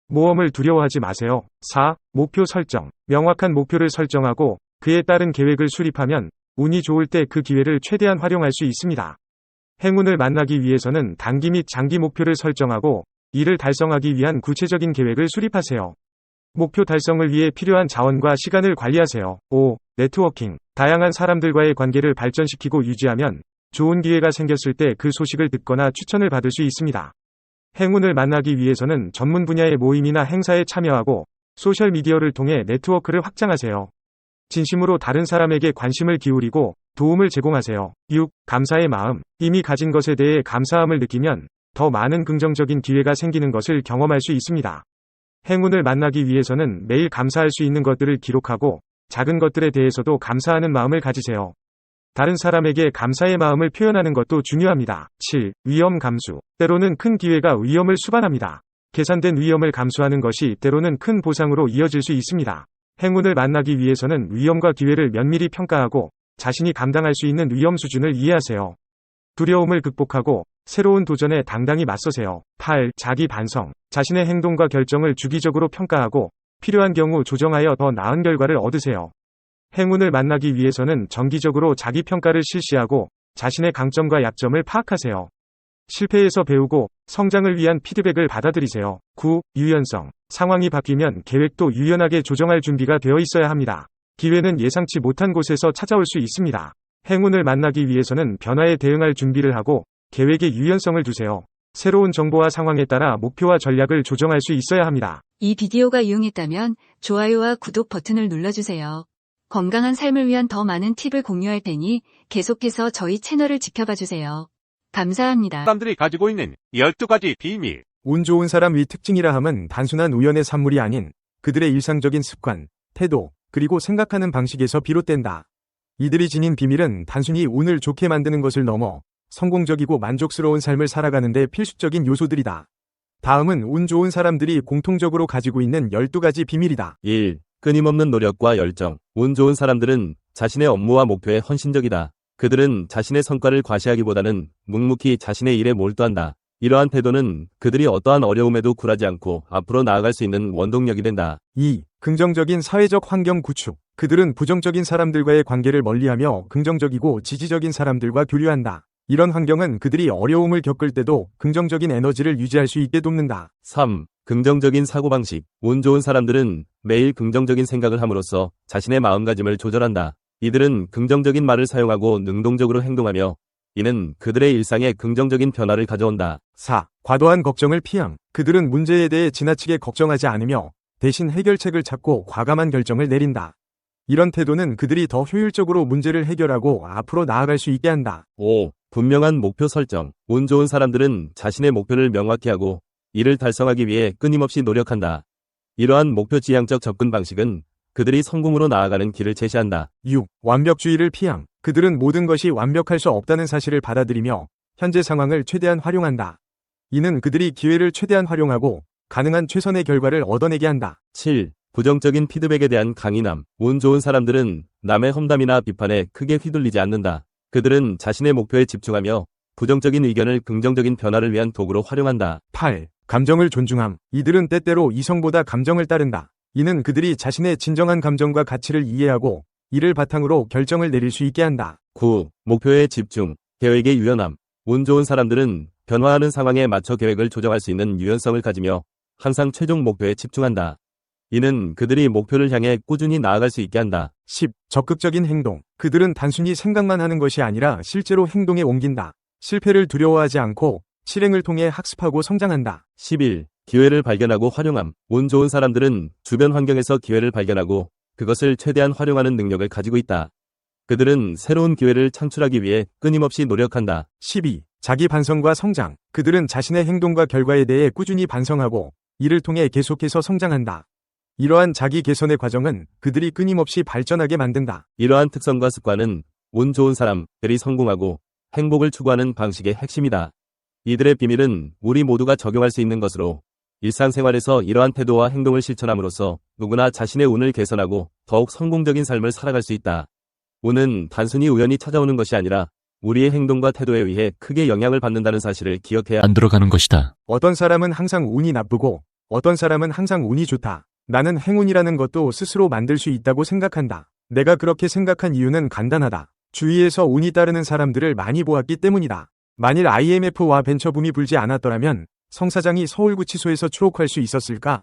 모험을 두려워하지 마세요. 4. 목표 설정. 명확한 목표를 설정하고 그에 따른 계획을 수립하면 운이 좋을 때 그 기회를 최대한 활용할 수 있습니다. 행운을 만나기 위해서는 단기 및 장기 목표를 설정하고 이를 달성하기 위한 구체적인 계획을 수립하세요. 목표 달성을 위해 필요한 자원과 시간을 관리하세요. 5. 네트워킹. 다양한 사람들과의 관계를 발전시키고 유지하면 좋은 기회가 생겼을 때 그 소식을 듣거나 추천을 받을 수 있습니다. 행운을 만나기 위해서는 전문 분야의 모임이나 행사에 참여하고 소셜미디어를 통해 네트워크를 확장하세요. 진심으로 다른 사람에게 관심을 기울이고 도움을 제공하세요. 6. 감사의 마음. 이미 가진 것에 대해 감사함을 느끼면 더 많은 긍정적인 기회가 생기는 것을 경험할 수 있습니다. 행운을 만나기 위해서는 매일 감사할 수 있는 것들을 기록하고 작은 것들에 대해서도 감사하는 마음을 가지세요. 다른 사람에게 감사의 마음을 표현하는 것도 중요합니다. 7. 위험 감수. 때로는 큰 기회가 위험을 수반합니다. 계산된 위험을 감수하는 것이 때로는 큰 보상으로 이어질 수 있습니다. 행운을 만나기 위해서는 위험과 기회를 면밀히 평가하고 자신이 감당할 수 있는 위험 수준을 이해하세요. 두려움을 극복하고 새로운 도전에 당당히 맞서세요. 8. 자기 반성. 자신의 행동과 결정을 주기적으로 평가하고 필요한 경우 조정하여 더 나은 결과를 얻으세요. 행운을 만나기 위해서는 정기적으로 자기 평가를 실시하고 자신의 강점과 약점을 파악하세요. 실패에서 배우고 성장을 위한 피드백을 받아들이세요. 9. 유연성. 상황이 바뀌면 계획도 유연하게 조정할 준비가 되어 있어야 합니다. 기회는 예상치 못한 곳에서 찾아올 수 있습니다. 행운을 만나기 위해서는 변화에 대응할 준비를 하고 계획에 유연성을 두세요. 새로운 정보와 상황에 따라 목표와 전략을 조정할 수 있어야 합니다.
이 비디오가 유용했다면 좋아요와 구독 버튼을 눌러주세요. 건강한 삶을 위한 더 많은 팁을 공유할 테니 계속해서 저희 채널을 지켜봐 주세요. 감사합니다.
사람들이 가지고 있는 12가지 비밀.
운 좋은 사람 위 특징이라 함은 단순한 우연의 산물이 아닌 그들의 일상적인 습관, 태도, 그리고 생각하는 방식에서 비롯된다. 이들이 지닌 비밀은 단순히 운을 좋게 만드는 것을 넘어 성공적이고 만족스러운 삶을 살아가는 데 필수적인 요소들이다. 다음은 운 좋은 사람들이 공통적으로 가지고 있는 12가지 비밀이다.
1. 끊임없는 노력과 열정. 운 좋은 사람들은 자신의 업무와 목표에 헌신적이다. 그들은 자신의 성과를 과시하기보다는 묵묵히 자신의 일에 몰두한다. 이러한 태도는 그들이 어떠한 어려움에도 굴하지 않고 앞으로 나아갈 수 있는 원동력이 된다.
2. 긍정적인 사회적 환경 구축. 그들은 부정적인 사람들과의 관계를 멀리하며 긍정적이고 지지적인 사람들과 교류한다. 이런 환경은 그들이 어려움을 겪을 때도 긍정적인 에너지를 유지할 수 있게 돕는다.
3. 긍정적인 사고방식. 운 좋은 사람들은 매일 긍정적인 생각을 함으로써 자신의 마음가짐을 조절한다. 이들은 긍정적인 말을 사용하고 능동적으로 행동하며 이는 그들의 일상에 긍정적인 변화를 가져온다.
4. 과도한 걱정을 피함. 그들은 문제에 대해 지나치게 걱정하지 않으며 대신 해결책을 찾고 과감한 결정을 내린다. 이런 태도는 그들이 더 효율적으로 문제를 해결하고 앞으로 나아갈 수 있게 한다.
5. 분명한 목표 설정. 운 좋은 사람들은 자신의 목표를 명확히 하고 이를 달성하기 위해 끊임없이 노력한다. 이러한 목표 지향적 접근 방식은 그들이 성공으로 나아가는 길을 제시한다.
6. 완벽주의를 피함. 그들은 모든 것이 완벽할 수 없다는 사실을 받아들이며 현재 상황을 최대한 활용한다. 이는 그들이 기회를 최대한 활용하고 가능한 최선의 결과를 얻어내게 한다.
7. 부정적인 피드백에 대한 강인함. 운 좋은 사람들은 남의 험담이나 비판에 크게 휘둘리지 않는다. 그들은 자신의 목표에 집중하며 부정적인 의견을 긍정적인 변화를 위한 도구로 활용한다.
8. 감정을 존중함. 이들은 때때로 이성보다 감정을 따른다. 이는 그들이 자신의 진정한 감정과 가치를 이해하고 이를 바탕으로 결정을 내릴 수 있게 한다.
9. 목표에 집중, 계획의 유연함. 운 좋은 사람들은 변화하는 상황에 맞춰 계획을 조정할 수 있는 유연성을 가지며 항상 최종 목표에 집중한다. 이는 그들이 목표를 향해 꾸준히 나아갈 수 있게 한다.
10. 적극적인 행동. 그들은 단순히 생각만 하는 것이 아니라 실제로 행동에 옮긴다. 실패를 두려워하지 않고 실행을 통해 학습하고 성장한다.
11. 기회를 발견하고 활용함. 운 좋은 사람들은 주변 환경에서 기회를 발견하고 그것을 최대한 활용하는 능력을 가지고 있다. 그들은 새로운 기회를 창출하기 위해 끊임없이 노력한다.
12. 자기 반성과 성장. 그들은 자신의 행동과 결과에 대해 꾸준히 반성하고 이를 통해 계속해서 성장한다. 이러한 자기 개선의 과정은 그들이 끊임없이 발전하게 만든다.
이러한 특성과 습관은 운 좋은 사람들이 성공하고 행복을 추구하는 방식의 핵심이다. 이들의 비밀은 우리 모두가 적용할 수 있는 것으로 일상생활에서 이러한 태도와 행동을 실천함으로써 누구나 자신의 운을 개선하고 더욱 성공적인 삶을 살아갈 수 있다. 운은 단순히 우연히 찾아오는 것이 아니라 우리의 행동과 태도에 의해 크게 영향을 받는다는 사실을 기억해야
안 들어가는 것이다.
어떤 사람은 항상 운이 나쁘고 어떤 사람은 항상 운이 좋다. 나는 행운이라는 것도 스스로 만들 수 있다고 생각한다. 내가 그렇게 생각한 이유는 간단하다. 주위에서 운이 따르는 사람들을 많이 보았기 때문이다. 만일 IMF와 벤처붐이 불지 않았더라면 성 사장이 서울구치소에서 추록할 수 있었을까?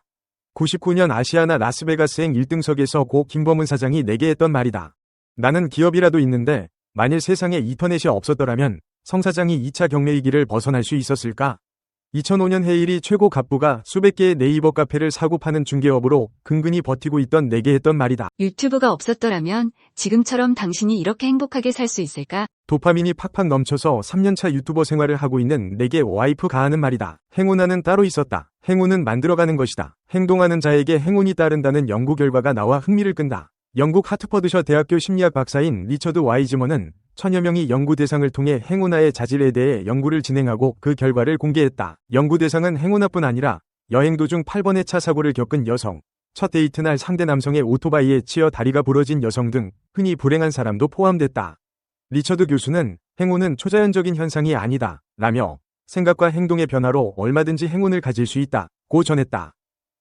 99년 아시아나 라스베가스행 1등석에서 고 김범은 사장이 내게 했던 말이다. 나는 기업이라도 있는데 만일 세상에 인터넷이 없었더라면 성 사장이 2차 경매위기를 벗어날 수 있었을까? 2005년 해일이 최고 갑부가 수백 개의 네이버 카페를 사고 파는 중개업으로 근근히 버티고 있던 내게 했던 말이다.
유튜브가 없었더라면 지금처럼 당신이 이렇게 행복하게 살 수 있을까?
도파민이 팍팍 넘쳐서 3년차 유튜버 생활을 하고 있는 내게 와이프가 하는 말이다. 행운아는 따로 있었다. 행운은 만들어가는 것이다. 행동하는 자에게 행운이 따른다는 연구 결과가 나와 흥미를 끈다. 영국 하트퍼드셔 대학교 심리학 박사인 리처드 와이즈먼은 천여 명의 연구 대상을 통해 행운아의 자질에 대해 연구를 진행하고 그 결과를 공개했다. 연구 대상은 행운아뿐 아니라 여행 도중 8번의 차 사고를 겪은 여성, 첫 데이트 날 상대 남성의 오토바이에 치여 다리가 부러진 여성 등 흔히 불행한 사람도 포함됐다. 리처드 교수는 행운은 초자연적인 현상이 아니다 라며 생각과 행동의 변화로 얼마든지 행운을 가질 수 있다고 전했다.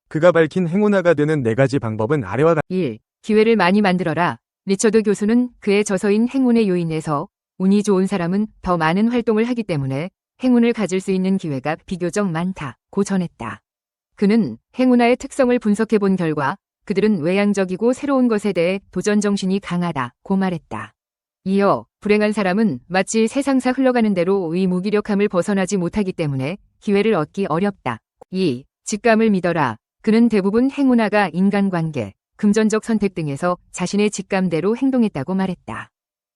그가 밝힌 행운아가 되는 4가지 방법은 아래와 같다.
1. 기회를 많이 만들어라. 리처드 교수는 그의 저서인 행운의 요인에서 운이 좋은 사람은 더 많은 활동을 하기 때문에 행운을 가질 수 있는 기회가 비교적 많다고 전했다. 그는 행운아의 특성을 분석해 본 결과 그들은 외향적이고 새로운 것에 대해 도전 정신이 강하다고 말했다. 이어 불행한 사람은 마치 세상사 흘러가는 대로 무기력함을 벗어나지 못하기 때문에 기회를 얻기 어렵다. 2. 직감을 믿어라. 그는 대부분 행운아가 인간관계, 금전적 선택 등에서 자신의 직감대로 행동했다고 말했다.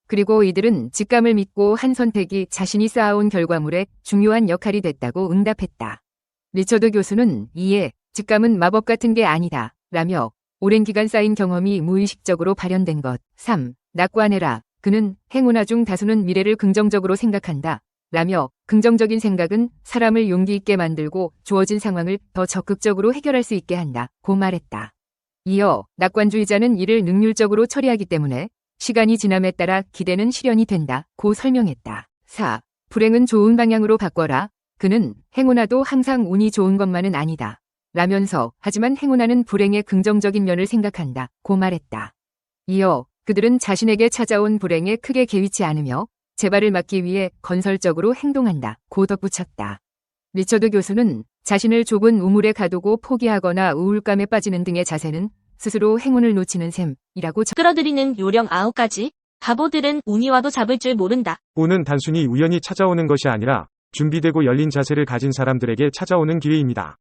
그리고 이들은 직감을 믿고 한 선택이 자신이 쌓아온 결과물에 중요한 역할이 됐다고 응답했다. 리처드 교수는 이에 직감은 마법 같은 게 아니다 라며 오랜 기간 쌓인 경험이 무의식적으로 발현된 것. 3. 낙관해라. 그는 행운아 중 다수는 미래를 긍정적으로 생각한다 라며 긍정적인 생각은 사람을 용기 있게 만들고 주어진 상황을 더 적극적으로 해결할 수 있게 한다고 말했다. 이어 낙관주의자는 이를 능률적으로 처리하기 때문에 시간이 지남에 따라 기대는 실현이 된다고 설명했다. 4. 불행은 좋은 방향으로 바꿔라. 그는 행운아도 항상 운이 좋은 것만은 아니다 라면서 하지만 행운아는 불행의 긍정적인 면을 생각한다고 말했다. 이어 그들은 자신에게 찾아온 불행에 크게 개의치 않으며 재발을 막기 위해 건설적으로 행동한다고 덧붙였다. 리처드 교수는 자신을 좁은 우물에 가두고 포기하거나 우울감에 빠지는 등의 자세는 스스로 행운을 놓치는 셈이라고
끌어들이는 요령 9가지. 바보들은 운이 와도 잡을 줄 모른다.
운은 단순히 우연히 찾아오는 것이 아니라 준비되고 열린 자세를 가진 사람들에게 찾아오는 기회입니다.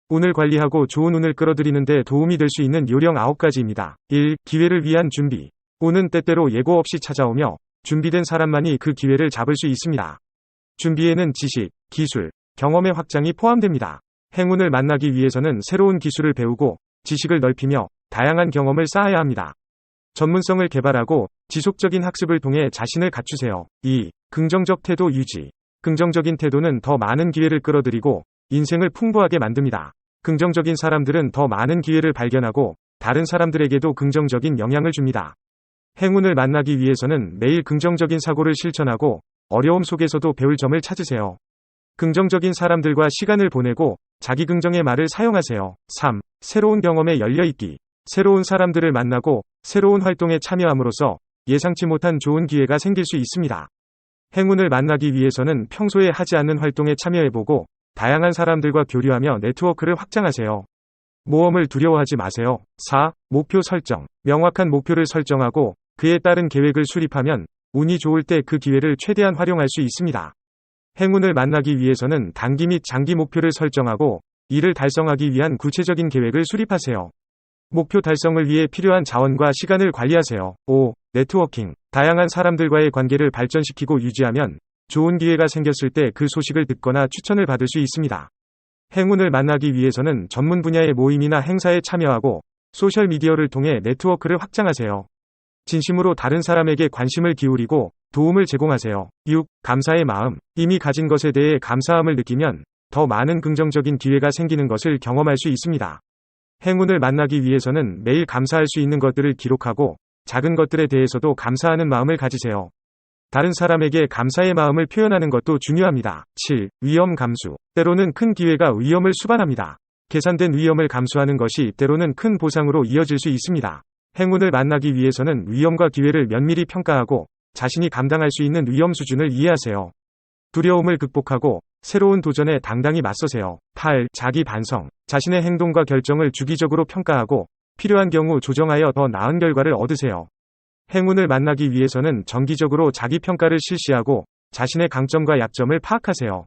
운을 관리하고 좋은 운을 끌어들이는 데 도움이 될 수 있는 요령 9가지입니다. 1. 기회를 위한 준비. 운은 때때로 예고 없이 찾아오며 준비된 사람만이 그 기회를 잡을 수 있습니다. 준비에는 지식, 기술, 경험의 확장이 포함됩니다. 행운을 만나기 위해서는 새로운 기술을 배우고 지식을 넓히며 다양한 경험을 쌓아야 합니다. 전문성을 개발하고 지속적인 학습을 통해 자신을 갖추세요. 2. 긍정적 태도 유지. 긍정적인 태도는 더 많은 기회를 끌어들이고 인생을 풍부하게 만듭니다. 긍정적인 사람들은 더 많은 기회를 발견하고 다른 사람들에게도 긍정적인 영향을 줍니다. 행운을 만나기 위해서는 매일 긍정적인 사고를 실천하고 어려움 속에서도 배울 점을 찾으세요. 긍정적인 사람들과 시간을 보내고 자기 긍정의 말을 사용하세요. 3. 새로운 경험에 열려있기. 새로운 사람들을 만나고 새로운 활동에 참여함으로써 예상치 못한 좋은 기회가 생길 수 있습니다. 행운을 만나기 위해서는 평소에 하지 않는 활동에 참여해보고 다양한 사람들과 교류하며 네트워크를 확장하세요. 모험을 두려워하지 마세요. 4. 목표 설정. 명확한 목표를 설정하고 그에 따른 계획을 수립하면 운이 좋을 때 그 기회를 최대한 활용할 수 있습니다. 행운을 만나기 위해서는 단기 및 장기 목표를 설정하고 이를 달성하기 위한 구체적인 계획을 수립하세요. 목표 달성을 위해 필요한 자원과 시간을 관리하세요. 5. 네트워킹. 다양한 사람들과의 관계를 발전시키고 유지하면 좋은 기회가 생겼을 때 그 소식을 듣거나 추천을 받을 수 있습니다. 행운을 만나기 위해서는 전문 분야의 모임이나 행사에 참여하고 소셜미디어를 통해 네트워크를 확장하세요. 진심으로 다른 사람에게 관심을 기울이고 도움을 제공하세요. 6. 감사의 마음. 이미 가진 것에 대해 감사함을 느끼면 더 많은 긍정적인 기회가 생기는 것을 경험할 수 있습니다. 행운을 만나기 위해서는 매일 감사할 수 있는 것들을 기록하고 작은 것들에 대해서도 감사하는 마음을 가지세요. 다른 사람에게 감사의 마음을 표현하는 것도 중요합니다. 7. 위험 감수. 때로는 큰 기회가 위험을 수반합니다. 계산된 위험을 감수하는 것이 때로는 큰 보상으로 이어질 수 있습니다. 행운을 만나기 위해서는 위험과 기회를 면밀히 평가하고 자신이 감당할 수 있는 위험 수준을 이해하세요. 두려움을 극복하고 새로운 도전에 당당히 맞서세요. 8. 자기 반성. 자신의 행동과 결정을 주기적으로 평가하고 필요한 경우 조정하여 더 나은 결과를 얻으세요. 행운을 만나기 위해서는 정기적으로 자기 평가를 실시하고 자신의 강점과 약점을 파악하세요.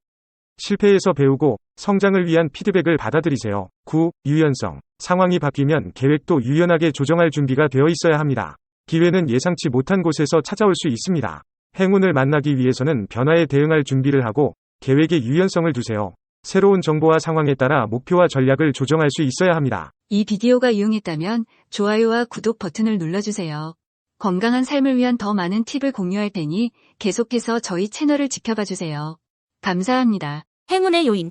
실패에서 배우고 성장을 위한 피드백을 받아들이세요. 9. 유연성. 상황이 바뀌면 계획도 유연하게 조정할 준비가 되어 있어야 합니다. 기회는 예상치 못한 곳에서 찾아올 수 있습니다. 행운을 만나기 위해서는 변화에 대응할 준비를 하고 계획에 유연성을 두세요. 새로운 정보와 상황에 따라 목표와 전략을 조정할 수 있어야 합니다.
이 비디오가 유용했다면 좋아요와 구독 버튼을 눌러주세요. 건강한 삶을 위한 더 많은 팁을 공유할 테니 계속해서 저희 채널을 지켜봐 주세요. 감사합니다.
행운의 요인.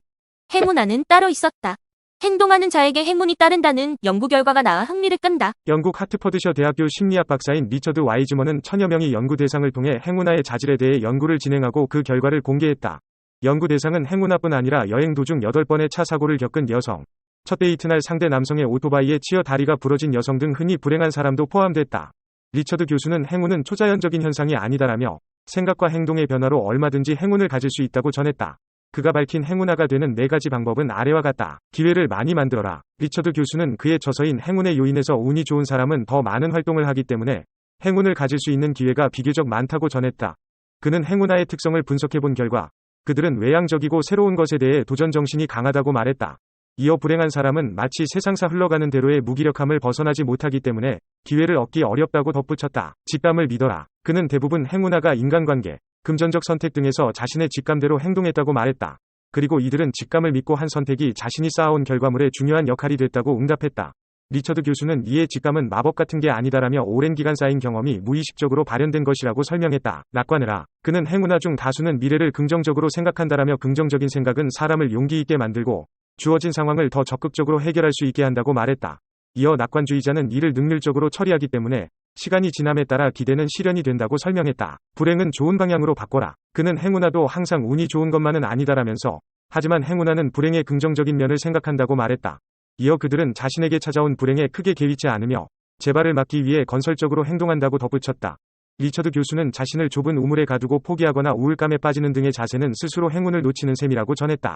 행운아는 따로 있었다. 행동하는 자에게 행운이 따른다는 연구 결과가 나와 흥미를 끈다.
영국 하트퍼드셔 대학교 심리학 박사인 리처드 와이즈먼은 천여 명의 연구 대상을 통해 행운아의 자질에 대해 연구를 진행하고 그 결과를 공개했다. 연구 대상은 행운아뿐 아니라 여행 도중 8번의 차 사고를 겪은 여성, 첫 데이트 날 상대 남성의 오토바이에 치여 다리가 부러진 여성 등 흔히 불행한 사람도 포함됐다. 리처드 교수는 행운은 초자연적인 현상이 아니다라며 생각과 행동의 변화로 얼마든지 행운을 가질 수 있다고 전했다. 그가 밝힌 행운아가 되는 4가지 방법은 아래와 같다. 기회를 많이 만들어라. 리처드 교수는 그의 저서인 행운의 요인에서 운이 좋은 사람은 더 많은 활동을 하기 때문에 행운을 가질 수 있는 기회가 비교적 많다고 전했다. 그는 행운아의 특성을 분석해본 결과 그들은 외향적이고 새로운 것에 대해 도전 정신이 강하다고 말했다. 이어 불행한 사람은 마치 세상사 흘러가는 대로의 무기력함을 벗어나지 못하기 때문에 기회를 얻기 어렵다고 덧붙였다. 직감을 믿어라. 그는 대부분 행운아가 인간관계, 금전적 선택 등에서 자신의 직감대로 행동했다고 말했다. 그리고 이들은 직감을 믿고 한 선택이 자신이 쌓아온 결과물에 중요한 역할이 됐다고 응답했다. 리처드 교수는 이에 직감은 마법 같은 게 아니다라며 오랜 기간 쌓인 경험이 무의식적으로 발현된 것이라고 설명했다. 낙관해라. 그는 행운아 중 다수는 미래를 긍정적으로 생각한다라며 긍정적인 생각은 사람을 용기 있게 만들고 주어진 상황을 더 적극적으로 해결할 수 있게 한다고 말했다. 이어 낙관주의자는 일을 능률적으로 처리하기 때문에 시간이 지남에 따라 기대는 실현이 된다고 설명했다. 불행은 좋은 방향으로 바꿔라. 그는 행운아도 항상 운이 좋은 것만은 아니다라면서 하지만 행운아는 불행의 긍정적인 면을 생각한다고 말했다. 이어 그들은 자신에게 찾아온 불행에 크게 개의치 않으며 재발을 막기 위해 건설적으로 행동한다고 덧붙였다. 리처드 교수는 자신을 좁은 우물에 가두고 포기하거나 우울감에 빠지는 등의 자세는 스스로 행운을 놓치는 셈이라고 전했다.